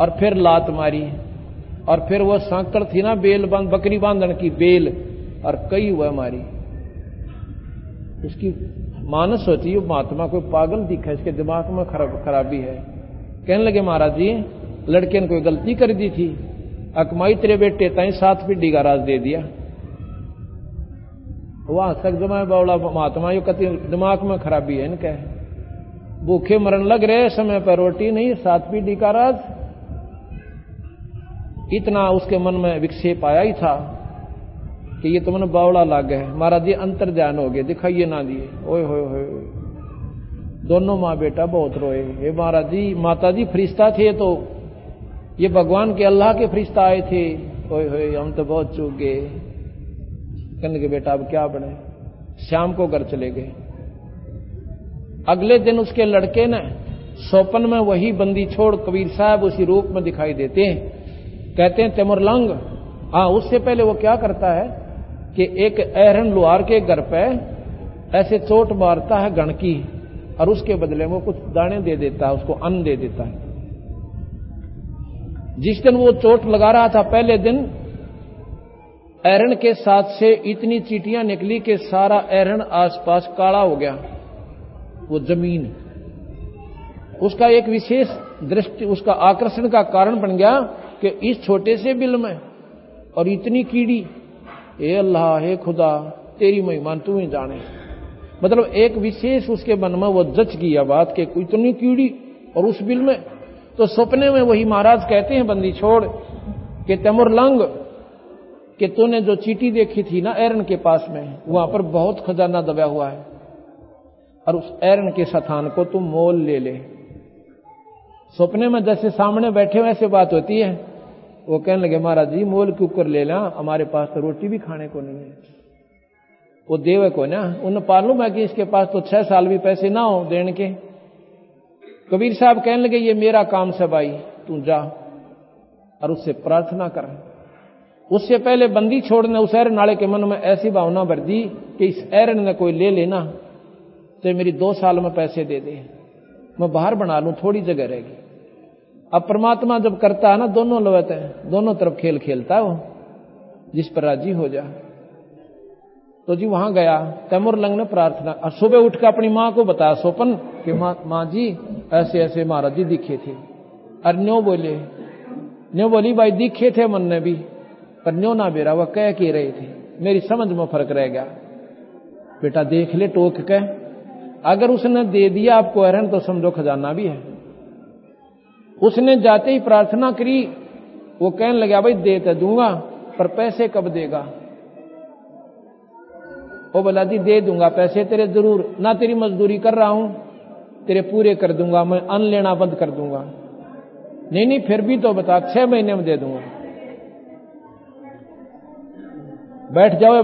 और फिर लात मारी और फिर वो सांकड़ थी ना बेल बांध बकरी बांधन की बेल और कई हुआ मारी। उसकी मानस होती है महात्मा कोई पागल दिखा, इसके दिमाग में खराबी है। कहने लगे महाराज जी लड़के ने कोई गलती कर दी थी, अकमाई तेरे बेटे ताई 7 पीढ़ी का राज दे दिया। वहां तक जो मैं बौला महात्मा यो कति दिमाग में खराबी है इनके, भूखे मरण लग रहे, समय पर रोटी नहीं, 7 पीढ़ी का राज। इतना उसके मन में विक्षेप आया ही था कि ये तो मन बावड़ा लाग गए। महाराज जी अंतर ध्यान हो गए, दिखाइए ना दिए। ओए होए होए, दोनों माँ बेटा बहुत रोए। हे महाराज जी, माता जी फरिश्ता थे तो ये भगवान के अल्लाह के फरिश्ता आए थे। ओए होए, हम तो बहुत चूक गए। कहने के बेटा अब क्या बने। शाम को घर चले गए। अगले दिन उसके लड़के ने स्वप्न में वही बंदी छोड़ कबीर साहब उसी रूप में दिखाई देते हैं। कहते हैं तिमुरलंग। हाँ, उससे पहले वो क्या करता है कि एक एहरन लुहार के घर पे ऐसे चोट मारता है गणकी, और उसके बदले वो कुछ दाने दे देता है, उसको अन्न दे देता है। जिस दिन वो चोट लगा रहा था पहले दिन, एहरन के साथ से इतनी चींटियां निकली कि सारा एहरन आसपास काला हो गया। वो जमीन उसका एक विशेष दृष्टि, उसका आकर्षण का कारण बन गया कि इस छोटे से बिल में और इतनी कीड़ी, हे अल्लाह, हे खुदा, तेरी महिमा तू ही जाने। मतलब एक विशेष उसके मन में वो जच गई बात कि इतनी कीड़ी और उस बिल में। तो सपने में वही महाराज कहते हैं बंदी छोड़ कि तिमुरलंग, कि तूने जो चींटी देखी थी ना एरन के पास में, वहां पर बहुत खजाना दबा हुआ है, और उस एरन के स्थान को तुम मोल ले ले। सपने में जैसे सामने बैठे वैसे बात होती है। वो कहने लगे महाराज जी मोल क्यों कर ले ला, हमारे पास तो रोटी भी खाने को नहीं है। वो देवे को ना, उन्हें मालूम है कि इसके पास तो 6 साल भी पैसे ना हो देने के। कबीर साहब कहने लगे ये मेरा काम से भाई, तू जा और उससे प्रार्थना कर। उससे पहले बंदी छोड़ने उस एरन नाले के मन में ऐसी भावना भर दी कि इस एरन ने कोई ले लेना तो मेरी 2 साल में पैसे दे दे, मैं बाहर बना लूं, थोड़ी जगह रहेगी। अब परमात्मा जब करता है ना, दोनों लवत है, दोनों तरफ खेल खेलता है वो, जिस पर राजी हो जा। तो जी वहां गया, तिमुरलंग ने प्रार्थना, और सुबह उठ कर अपनी मां को बताया स्वपन कि मां जी ऐसे ऐसे महाराज जी दिखे थे। और न्यो बोली भाई दिखे थे मन ने भी, पर न्यो ना बेरा, वह कह के रहे थे, मेरी समझ में फर्क रह गया। बेटा देख ले टोक के, अगर उसने दे दिया आपको एहरन तो समझो खजाना भी है। उसने जाते ही प्रार्थना करी। वो कहने लगा भाई दे तो दूंगा, पर पैसे कब देगा। ओ बोला जी दे दूंगा पैसे तेरे जरूर, ना तेरी मजदूरी कर रहा हूं, तेरे पूरे कर दूंगा, मैं अन्न लेना बंद कर दूंगा। नहीं फिर भी तो बता, 6 महीने में दे दूंगा। बैठ जाओ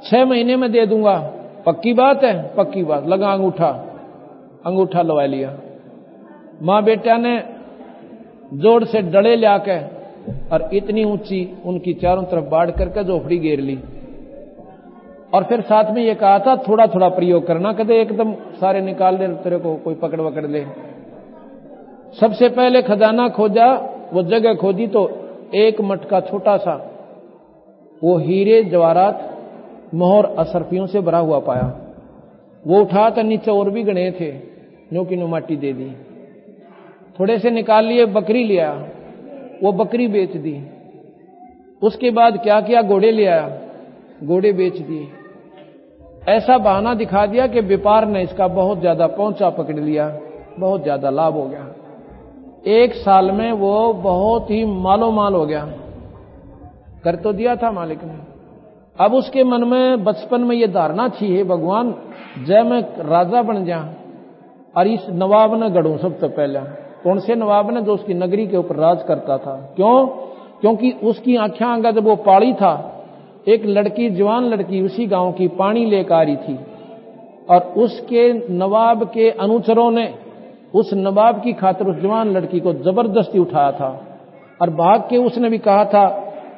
6 महीने में दे दूंगा, पक्की बात है? पक्की बात। लगा अंगूठा लगा लिया। मां बेटा ने जोड़ से डड़े ले आके और इतनी ऊंची उनकी चारों तरफ बाढ़ करके झोपड़ी घेर ली। और फिर साथ में ये कहा था थोड़ा थोड़ा प्रयोग करना, कदे एकदम सारे निकाल दे तेरे को कोई पकड़ ले। सबसे पहले खजाना खोजा, वो जगह खोदी तो एक मटका छोटा सा वो हीरे जवाहरात मोहर असरफियों से भरा हुआ पाया। वो उठा तो नीचे और भी गणे थे, न्यों की नो माटी दे दी। थोड़े से निकाल लिए, बकरी लिया, वो बकरी बेच दी। उसके बाद क्या किया, घोड़े ले आया, घोड़े बेच दिए। ऐसा बहाना दिखा दिया कि व्यापार ने इसका बहुत ज्यादा पहुंचा पकड़ लिया, बहुत ज्यादा लाभ हो गया। 1 साल में वो बहुत ही मालो माल हो गया। कर तो दिया था मालिक ने। अब उसके मन में बचपन में ये धारणा थी, हे भगवान जय मैं राजा बन जा और इस नवाब ने गढ़ूं सबसे पहले। कौन से नवाब ने? जो उसकी नगरी के ऊपर राज करता था। क्यों? क्योंकि उसकी आंखें आंगा जब वो पाली था, एक लड़की, जवान लड़की उसी गांव की पानी लेकर आ रही थी, और उसके नवाब के अनुचरों ने उस नवाब की खातिर उस जवान लड़की को जबरदस्ती उठाया था और भाग के उसने भी कहा था,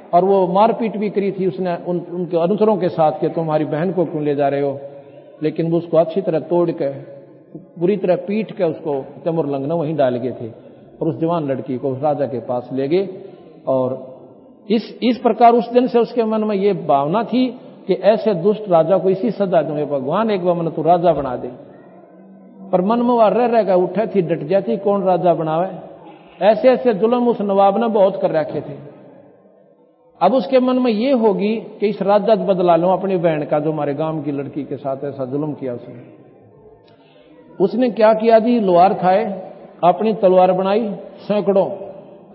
और वो मारपीट भी करी थी उसने उनके अनुचरों के साथ कि तुम्हारी बहन को क्यों ले जा रहे हो। लेकिन वो उसको अच्छी तरह तोड़ के, बुरी तरह पीट के उसको तिमुरलंग ने वहीं डाल गए थे और उस जवान लड़की को उस राजा के पास ले गए। और इस प्रकार उस दिन से उसके मन में ये भावना थी कि ऐसे दुष्ट राजा को इसी सजा दूंगे भगवान, एक बार मन तू राजा बना दे। पर मन में वह रह गया, उठे थी डट जाती, कौन राजा बनावे। ऐसे ऐसे जुल्म उस नवाब ने बहुत कर रखे थे। अब उसके मन में ये होगी कि इस राजत बदला लूं अपनी बहन का, जो हमारे गांव की लड़की के साथ ऐसा जुल्म किया उसने क्या किया जी, लोहार खाए, अपनी तलवार बनाई, सैकड़ों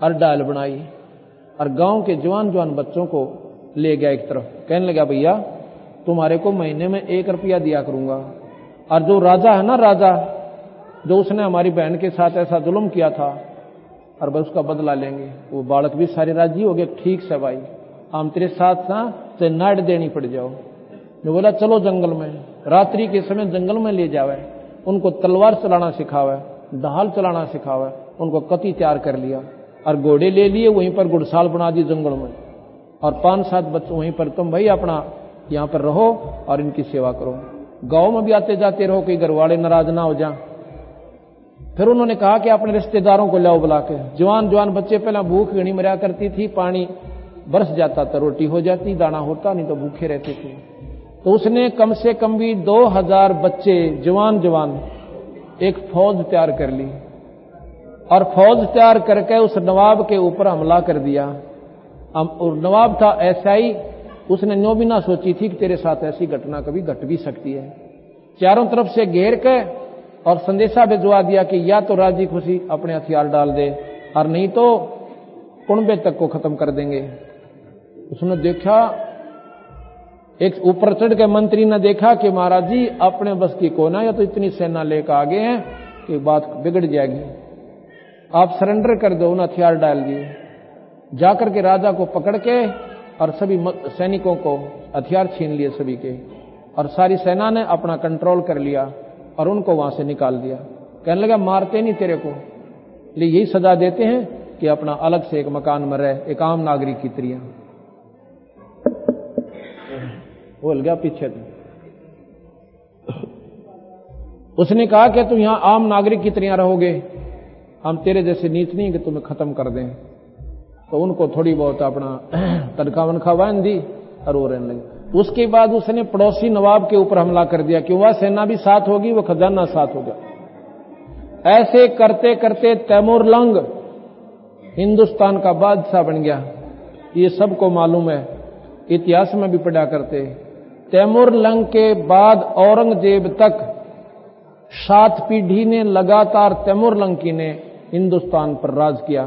और डाल बनाई, और गांव के जवान जवान बच्चों को ले गया एक तरफ। कहने लगा भैया तुम्हारे को महीने में 1 रुपया दिया करूंगा, और जो राजा है ना, राजा जो उसने हमारी बहन के साथ ऐसा जुल्म किया था, और बस उसका बदला लेंगे। वो बालक भी सारे राजी हो गए, ठीक से भाई हम तेरे साथ ना, तो नाड़ देनी पड़ जाओ। जो बोला चलो जंगल में, रात्रि के समय जंगल में ले जावे, उनको तलवार चलाना सिखावे, ढाल चलाना सिखावे, उनको कती तैयार कर लिया, और घोड़े ले लिए, वहीं पर गुड़साल बना दी जंगल में, और 5-7 बच्चे वहीं पर, तुम भाई अपना यहाँ पर रहो और इनकी सेवा करो, गांव में भी आते जाते रहो, कई घर वाले नाराज ना हो जाए। फिर उन्होंने कहा कि अपने रिश्तेदारों को लाओ बुला के। जवान जवान बच्चे, पहले भूख घनी मरा करती थी, पानी बरस जाता था, रोटी हो जाती, दाना होता नहीं तो भूखे रहते थे। तो उसने कम से कम भी 2000 बच्चे जवान जवान एक फौज तैयार कर ली, और फौज तैयार करके उस नवाब के ऊपर हमला कर दिया। और नवाब था ऐसा ही, उसने नो भी ना सोची थी कि तेरे साथ ऐसी घटना कभी घट भी सकती है। चारों तरफ से घेर के और संदेशा भिजवा दिया कि या तो राजी खुशी अपने हथियार डाल दे, और नहीं तो कुनबे तक को खत्म कर देंगे। उसने देखा, एक ऊपर चढ़ के मंत्री ने देखा कि महाराज जी अपने बस की कोना, या तो इतनी सेना लेकर आगे हैं कि बात बिगड़ जाएगी, आप सरेंडर कर दो। उन्हें हथियार डाल दिए, जाकर के राजा को पकड़ के और सभी सैनिकों को हथियार छीन लिए सभी के, और सारी सेना ने अपना कंट्रोल कर लिया और उनको वहां से निकाल दिया। कहने लगा मारते नहीं तेरे को, ले यही सजा देते हैं कि अपना अलग से एक मकान में रहे, एक आम नागरिक की तरह। बोल गया पीछे तो। उसने कहा कि तुम यहां आम नागरिक की तरह रहोगे, हम तेरे जैसे नीच नहीं कि तुम्हें खत्म कर दें। तो उनको थोड़ी बहुत अपना तनखा वनखा बांध दी और वो रहने लगे। उसके बाद उसने पड़ोसी नवाब के ऊपर हमला कर दिया कि वह सेना भी साथ होगी, वह खजाना साथ होगा। ऐसे करते करते तैमूर लंग हिंदुस्तान का बादशाह बन गया। ये सबको मालूम है, इतिहास में भी पढ़ा करते। तैमूर लंग के बाद औरंगजेब तक 7 पीढ़ी ने लगातार तैमूर लंग की ने हिंदुस्तान पर राज किया।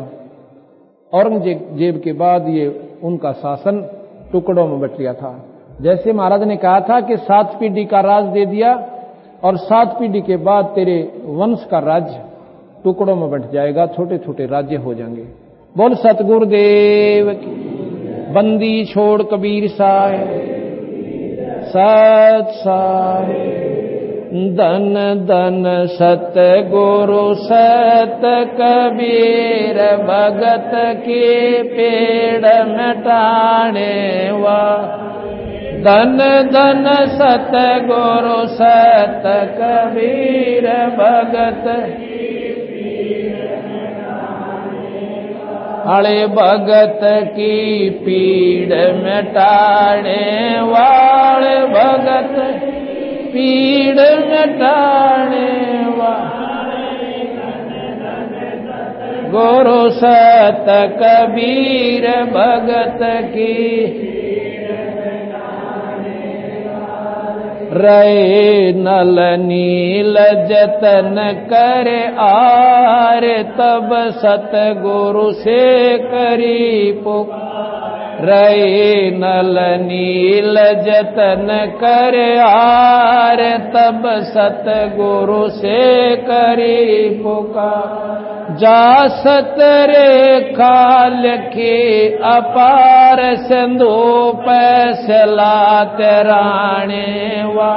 औरंगजेब के बाद ये उनका शासन टुकड़ों में बट गया था। जैसे महाराज ने कहा था कि 7 पीढ़ी का राज दे दिया और 7 पीढ़ी के बाद तेरे वंश का राज्य टुकड़ों में बट जाएगा, छोटे छोटे राज्य हो जाएंगे। बोल सतगुरुदेव की। बंदी छोड़ कबीर साहेब, सत साहेब। धन धन सत गुरु सत कबीर, भगत के पेड़ मिटाने वा। धन धन सत गुरु सत कबीर, भगत अरे भगत की पीड़ मिटाने वाले, भगत पीड़ मिटाने वाले। गुरु सत कबीर, भगत की रहे नल नील जतन करे आर, तब सतगुरु से करी पुकार। रहे नल नील जतन करे आर, तब सतगुरु से करी पुकार। जा सतरे खाल के अपार, सिंधु पैसला तेराने वा।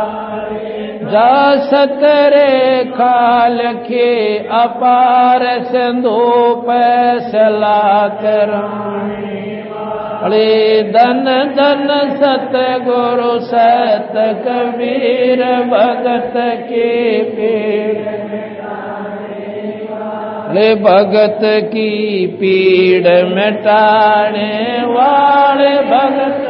जा सतरे खाल के अपार, सिंधु पैसला तेराने वा। अरे धन धन सत गुरु सत कबीर, भगत के पेड़ ले। भगत की पीड़ मिटाने वाले, भगत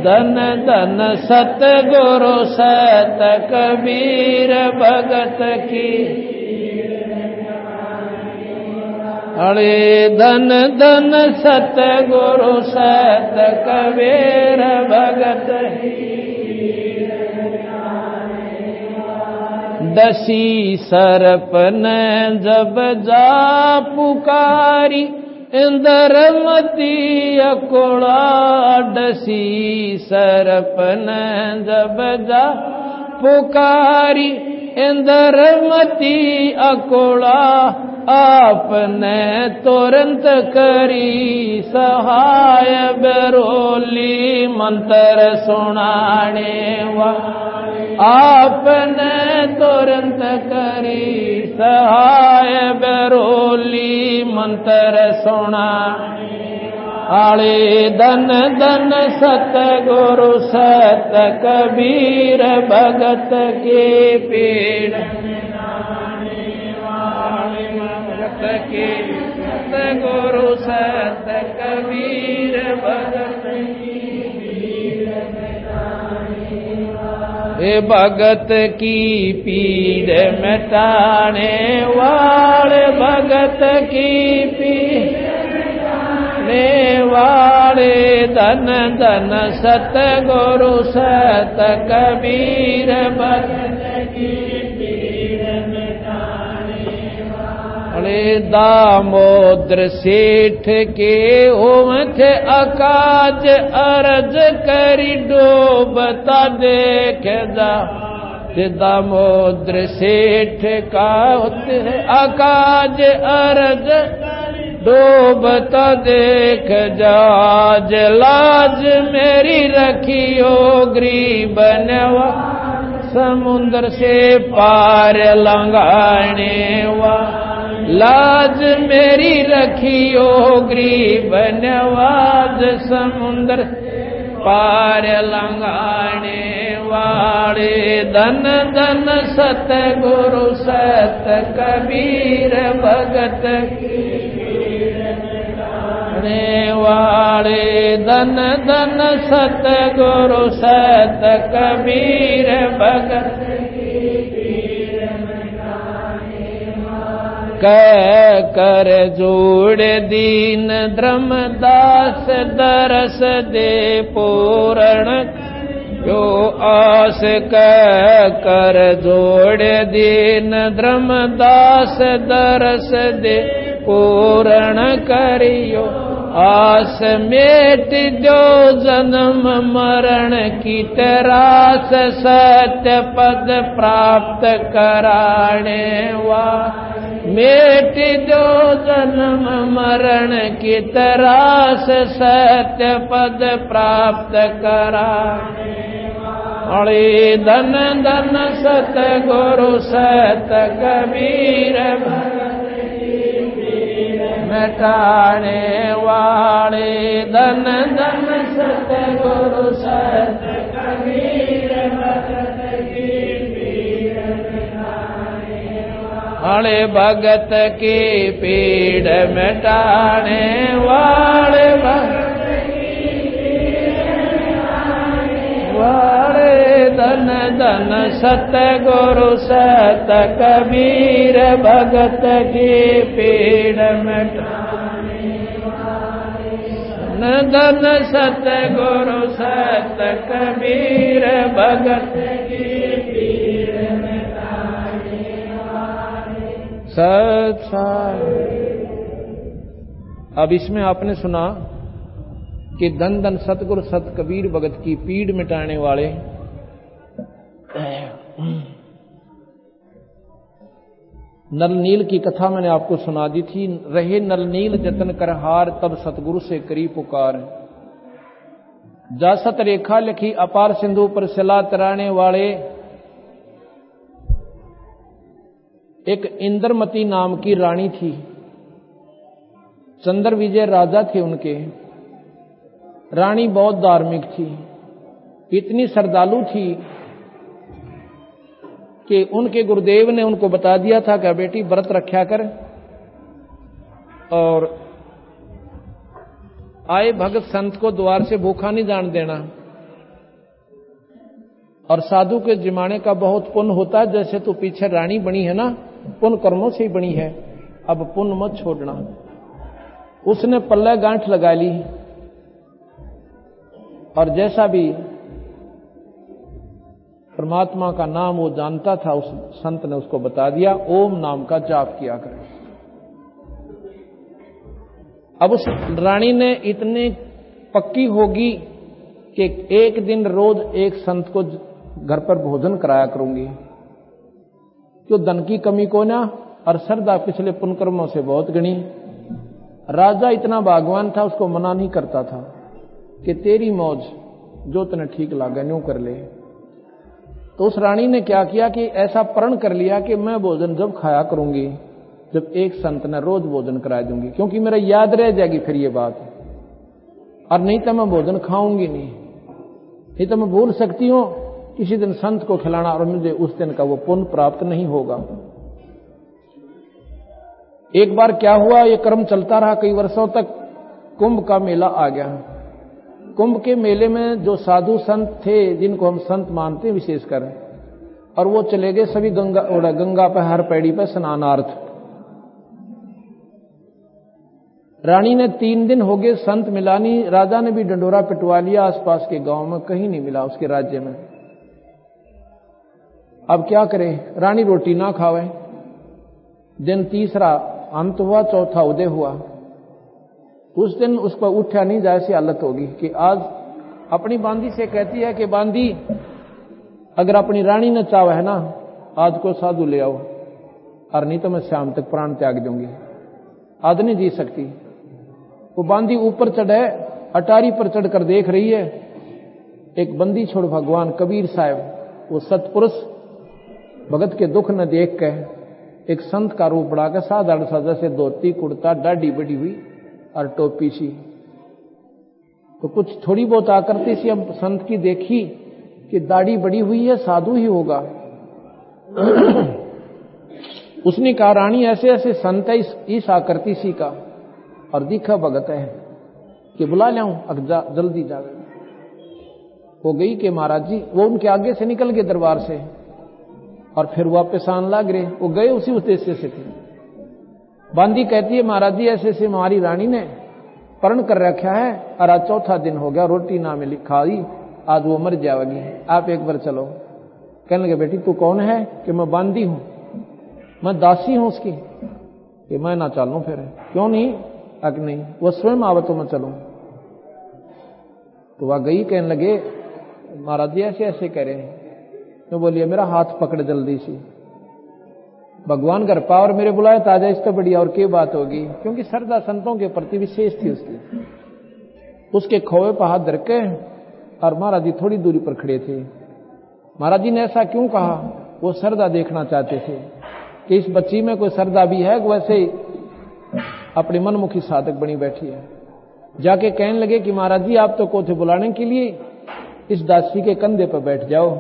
धन धन सत गुरु सत कबीर, भगत की अरे धन धन सतगुरु सत कबीर भगत दसी सरपन जब जा पुकारी इंद्रमती अकुड़ा दसी सरपन जब जा पुकारी इंद्रमती अकुड़ा आपने तुरंत करी सहाय बरोली मंत्र सुनाने आपने तुरंत करी सहाय बरोली मंत्र सुना आले धन धन सतगुरु सत कबीर भगत के पीड़ के सतगुरु सत कबीर भगत हे भगत की पीड़ मिटाने वाले भगत की पीड़ वाले धन धन सतगुरु सत कबीर भगत की दामोदर सेठ के ओमथ अकाज अरज करी डूबता देख जा दामोदर सेठ का अकाज अरज डूबता देख जाज लाज मेरी रखियो गरीब नवा समुद्र से पार लंघाने वा लाज मेरी रखियो गरीब नवाज समुद्र पार लंघाने वाले धन धन सतगुरु सत कबीर भगत वाले धन धन सतगुरु सत कबीर भगत कर जोड़ दीन धर्मदास दरस दे पूरण जो आस कर जोड़ दीन धर्मदास दरस दे पूरण करियो आस मेट जो जन्म मरण की तरास सत्य पद प्राप्त कराने वा मेट जो जन्म मरण की तरास सत्य पद प्राप्त कराने अरे धन धन सतगुरु सत कबीर मिटाने वाले धन धन सतगुरु सत कबीर अरे भगत की पीड़ मिटाने वाले धन धन सतगुरु सत कबीर भगत की पीड़ मिटाने धन सतगुरु सत कबीर भगत की पीड़ मिटाने सत्संग। अब इसमें आपने सुना कि धन धन सतगुरु सत कबीर भगत की पीड़ मिटाने वाले नल नील की कथा मैंने आपको सुना दी थी। रहे नल नील जतन कर हार तब सतगुरु से करी पुकार। जा सत रेखा लिखी अपार सिंधु पर सिला तराने वाले एक इंद्रमती नाम की रानी थी। चंद्र विजय राजा थे उनके। रानी बहुत धार्मिक थी, इतनी श्रद्धालु थी कि उनके गुरुदेव ने उनको बता दिया था कि बेटी व्रत रखा कर और आए भगत संत को द्वार से भूखा नहीं जान देना। और साधु के जिमाने का बहुत पुण्य होता है। जैसे तू पीछे रानी बनी है ना, पुण्य कर्मों से ही बनी है, अब पुण्य मत छोड़ना। उसने पल्ले गांठ लगा ली और जैसा भी परमात्मा का नाम वो जानता था, उस संत ने उसको बता दिया, ओम नाम का जाप किया करें। अब उस रानी ने इतनी पक्की होगी कि एक दिन रोज एक संत को घर पर भोजन कराया करूंगी, क्यों धन की कमी को ना, और श्रद्धा पिछले पुण्यकर्मों से बहुत गणी। राजा इतना भागवान था, उसको मना नहीं करता था कि तेरी मौज जो तने ठीक लागे न्यू कर ले। तो उस रानी ने क्या किया कि ऐसा प्रण कर लिया कि मैं भोजन जब खाया करूंगी जब एक संत ने रोज भोजन करा दूंगी, क्योंकि मेरा याद रह जाएगी फिर ये बात, और नहीं तो मैं भोजन खाऊंगी नहीं तो मैं भूल सकती हूं किसी दिन संत को खिलाना और मुझे उस दिन का वो पुण्य प्राप्त नहीं होगा। एक बार क्या हुआ, ये क्रम चलता रहा कई वर्षों तक। कुंभ का मेला आ गया। कुंभ के मेले में जो साधु संत थे, जिनको हम संत मानते हैं विशेषकर, और वो चले गए सभी गंगा पर हर पैड़ी पर स्नानार्थ। रानी ने 3 दिन हो गए संत मिला नहीं। राजा ने भी डंडोरा पिटवा लिया, आसपास के गांव में कहीं नहीं मिला, उसके राज्य में। अब क्या करे, रानी रोटी ना खावे। दिन तीसरा अंत हुआ, चौथा उदय हुआ। उस दिन उस पर उठा नहीं जाए ऐसी हालत होगी कि आज अपनी बांदी से कहती है कि बांदी, अगर अपनी रानी ने चाहे है ना, आज को साधु ले आओ, और नहीं तो मैं शाम तक प्राण त्याग दूंगी, आज नहीं जी सकती। वो बांदी ऊपर चढ़े, अटारी पर चढ़कर देख रही है। एक बंदी छोड़ भगवान कबीर साहब, वो सतपुरुष भगत के दुख न देख के एक संत का रूप बढ़ाकर साधारण सा, जैसे धोती कुर्ता, दाढ़ी बड़ी हुई और टोपी सी, तो कुछ थोड़ी बहुत आकृति सी हम संत की देखी कि दाढ़ी बड़ी हुई है, साधु ही होगा। उसने कहा, रानी ऐसे ऐसे संत है इस आकृति सी का, और दिखा भगत है कि बुला लाऊं, जल्दी जावे। वो गई कि महाराज जी, वो उनके आगे से निकल गए दरबार से, और फिर वापस आने लग रहे। वो गए उसी उद्देश्य से थे। बांदी कहती है, महाराज जी ऐसे ऐसे हमारी रानी ने प्रण कर रखा है, और आज चौथा दिन हो गया, रोटी ना मिली खाई, आज वो मर जाएगी, आप एक बार चलो। कहने लगे, बेटी तू कौन है? कि मैं बांदी हूं, मैं दासी हूं उसकी। कि मैं ना चलूं फिर? क्यों नहीं? अग नहीं, वो स्वयं आवे तो मैं चलूं। तो वह गई, कहने लगे, महाराज जी ऐसे ऐसे कह रहे हैं। तो बोलिए, मेरा हाथ पकड़ जल्दी सी, भगवान घर पा और मेरे बुलाए ताजा, इस तो बढ़िया और क्या बात होगी। क्योंकि श्रद्धा संतों के प्रति विशेष थी उसकी। उसके खोए पर हाथ धर के, और महाराज जी थोड़ी दूरी पर खड़े थे। महाराज जी ने ऐसा क्यों कहा? वो श्रद्धा देखना चाहते थे कि इस बच्ची में कोई श्रद्धा भी है, वैसे ही अपनी मनमुखी साधक बनी बैठी है। जाके कहने लगे कि महाराज जी आप तो को थे बुलाने के लिए, इस दासी के कंधे पर बैठ जाओ,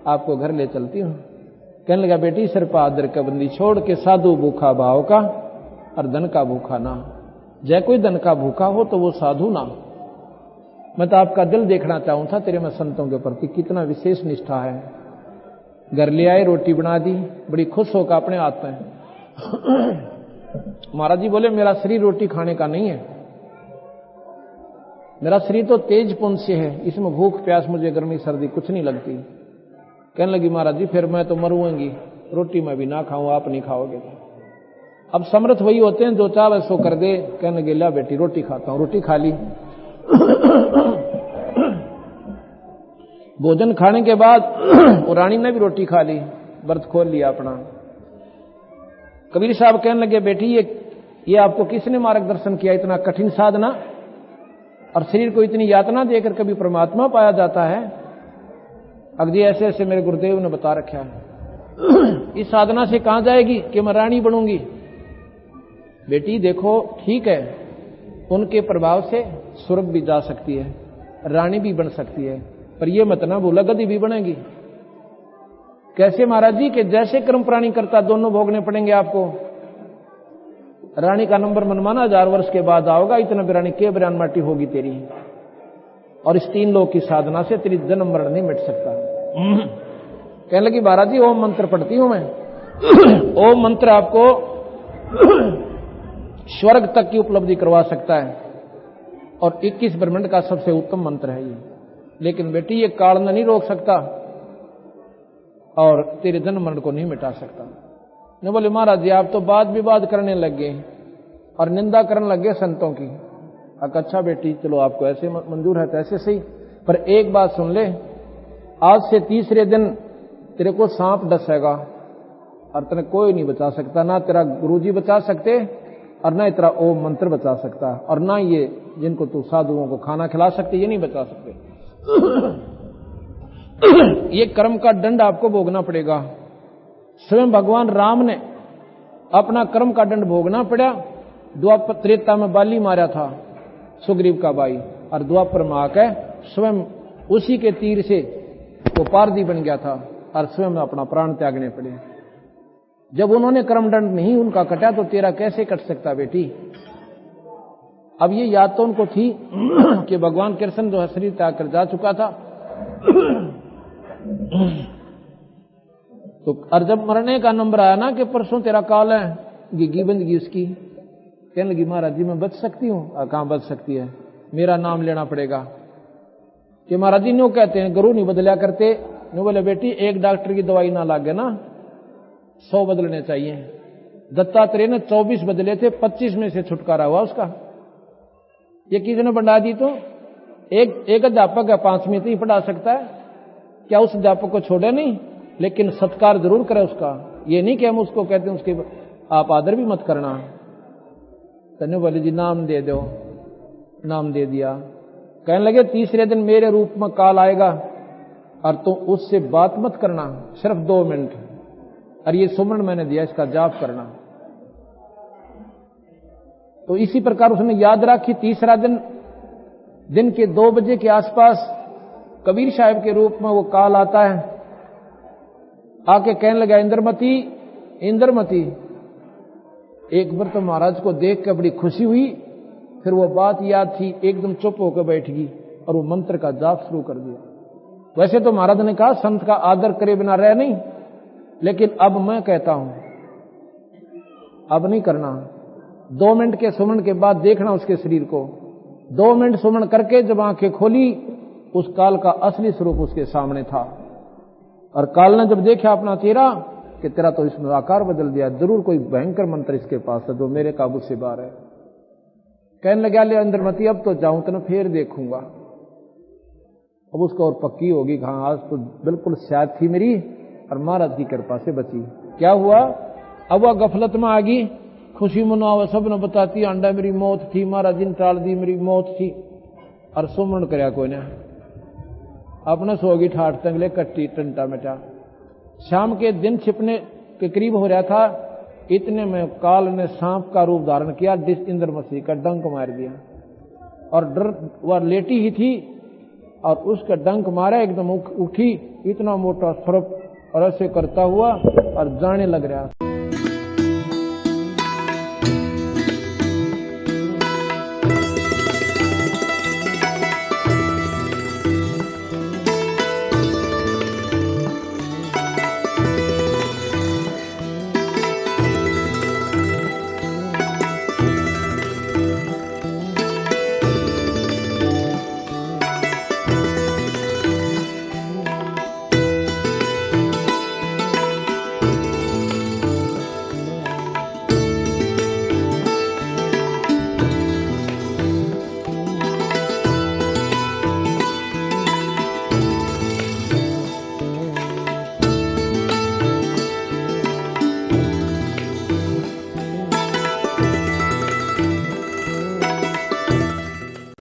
आपको घर ले चलती हूं। कहने लगा, बेटी सिर पर आदर का बंदी छोड़ के, साधु भूखा भाव का और धन का भूखा ना। जय कोई धन का भूखा हो तो वो साधु ना। मैं तो आपका दिल देखना चाहूं था, तेरे में संतों के प्रति कितना विशेष निष्ठा है। घर ले आए, रोटी बना दी, बड़ी खुश होकर अपने हाथ में। महाराज जी बोले, मेरा शरीर रोटी खाने का नहीं है, मेरा शरीर तो तेज पुंज से है, इसमें भूख प्यास मुझे गर्मी सर्दी कुछ नहीं लगती। कहने लगी, महाराज जी फिर मैं तो मरूंगी, रोटी मैं भी ना खाऊं, आप नहीं खाओगे तो। अब समर्थ वही होते हैं जो चाहे सो कर दे। कहने लगे, ला बेटी रोटी खाता हूं। रोटी खा ली। भोजन खाने के बाद वो रानी ने भी रोटी खा ली, व्रत खोल लिया अपना। कबीर साहब कहने लगे, बेटी ये आपको किसने मार्गदर्शन किया? इतना कठिन साधना और शरीर को इतनी यातना देकर कभी परमात्मा पाया जाता है? अगदी ऐसे ऐसे मेरे गुरुदेव ने बता रखा है। इस साधना से कहां जाएगी कि मैं रानी बनूंगी? बेटी देखो, ठीक है, उनके प्रभाव से स्वर्ग भी जा सकती है, रानी भी बन सकती है, पर यह मत ना भूला गद्दी भी बनेगी। कैसे महाराज जी? कि जैसे कर्म प्राणी करता दोनों भोगने पड़ेंगे आपको। रानी का नंबर मनमाना 1000 वर्ष के बाद आओगा, इतना भी रानी के बरान माटी होगी तेरी, और इस 3 लोक की साधना से तेरी जन्म मरण नहीं मिट सकता। कहने लगी, महाराज जी ओम मंत्र पढ़ती हूं मैं। ओम मंत्र आपको स्वर्ग तक की उपलब्धि करवा सकता है और 21 ब्रह्मांड का सबसे उत्तम मंत्र है ये। लेकिन बेटी ये काल नहीं रोक सकता और तेरे जन्म मरण को नहीं मिटा सकता। ने बोले महाराज जी आप तो वाद विवाद करने लग गए और निंदा करने लग गए संतों की। अच्छा बेटी चलो आपको ऐसे मंजूर है तो ऐसे सही, पर एक बात सुन ले, आज से तीसरे दिन तेरे को सांप डसेगा और तेरे कोई नहीं बचा सकता, ना तेरा गुरुजी बचा सकते और ना तेरा ओम मंत्र बचा सकता और ना ये जिनको तू साधुओं को खाना खिला सकते ये नहीं बचा सकते। ये कर्म का दंड आपको भोगना पड़ेगा। स्वयं भगवान राम ने अपना कर्म का दंड भोगना पड़ा। द्वापर त्रेता में बाली मारा था सुग्रीव का भाई और द्वापर में आकर स्वयं उसी के तीर से वो पारदी बन गया था और स्वयं अपना प्राण त्यागने पड़े। जब उन्होंने कर्मदंड नहीं उनका कटा तो तेरा कैसे कट सकता बेटी। अब ये याद तो उनको थी कि भगवान कृष्ण जो शरीर त्याग कर जा चुका था तो और जब मरने का नंबर आया ना कि परसों तेरा काल है, गिग्गी बंदगी उसकी कहने लगी महाराज जी मैं बच सकती हूँ। कहाँ बच सकती है, मेरा नाम लेना पड़ेगा। कि महाराज जी न्यू कहते हैं गुरु नहीं बदलिया करते। न्यू बोले बेटी एक डॉक्टर की दवाई ना लागे ना 100 बदलने चाहिए। दत्तात्रेय ने 24 बदले थे, 25 में से छुटकारा हुआ उसका। ये किसी ने बढ़ा दी तो एक अध्यापक है 5वीं तो ही पढ़ा सकता है, क्या उस अध्यापक को छोड़े नहीं, लेकिन सत्कार जरूर करे उसका। ये नहीं कि हम उसको कहते हैं उसके आप आदर भी मत करना। तने बोले जी नाम दे दो, नाम दे दिया। कहने लगे तीसरे दिन मेरे रूप में काल आएगा और तुम उससे बात मत करना सिर्फ 2 मिनट, और ये सुमरण मैंने दिया इसका जाप करना। तो इसी प्रकार उसने याद रखी। तीसरा दिन के 2 बजे के आसपास कबीर साहब के रूप में वो काल आता है। आके कहने लगा इंद्रमती इंद्रमती। एक बार तो महाराज को देख कर बड़ी खुशी हुई, फिर वो बात याद थी, एकदम चुप होकर बैठ गई और वो मंत्र का जाप शुरू कर दिया। वैसे तो महाराज ने कहा संत का आदर करे बिना रह नहीं, लेकिन अब मैं कहता हूं अब नहीं करना। 2 मिनट के सुमन के बाद देखना उसके शरीर को। 2 मिनट सुमन करके जब आंखें खोली उस काल का असली स्वरूप उसके सामने था। और काल ने जब देखा अपना चेहरा कि तेरा तो इसमें आकार बदल दिया, जरूर कोई भयंकर मंत्र इसके पास है जो मेरे काबू से बाहर है। कहने लगा ले इंद्रमती अब तो जाऊं तो फिर देखूंगा। अब उसको और पक्की होगी हाँ आज तो बिल्कुल शायद थी मेरी और महाराज की कृपा से बची। क्या हुआ, अब वह गफलत में आ गई, खुशी मनावा सब ने बताती अंडा मेरी मौत थी, महाराज जी ने टाल दी मेरी मौत थी। और सुमरण करया कोई ने अपने सोगी ठाट तंगले कट्टी टंटा मिटा। शाम के दिन छिपने के करीब हो रहा था, इतने में काल ने सांप का रूप धारण किया, इंद्रमती का डंक मार दिया और डर वह लेटी ही थी और उसका डंक मारा, एकदम उठी, इतना मोटा सर्प और ऐसे करता हुआ और जाने लग रहा।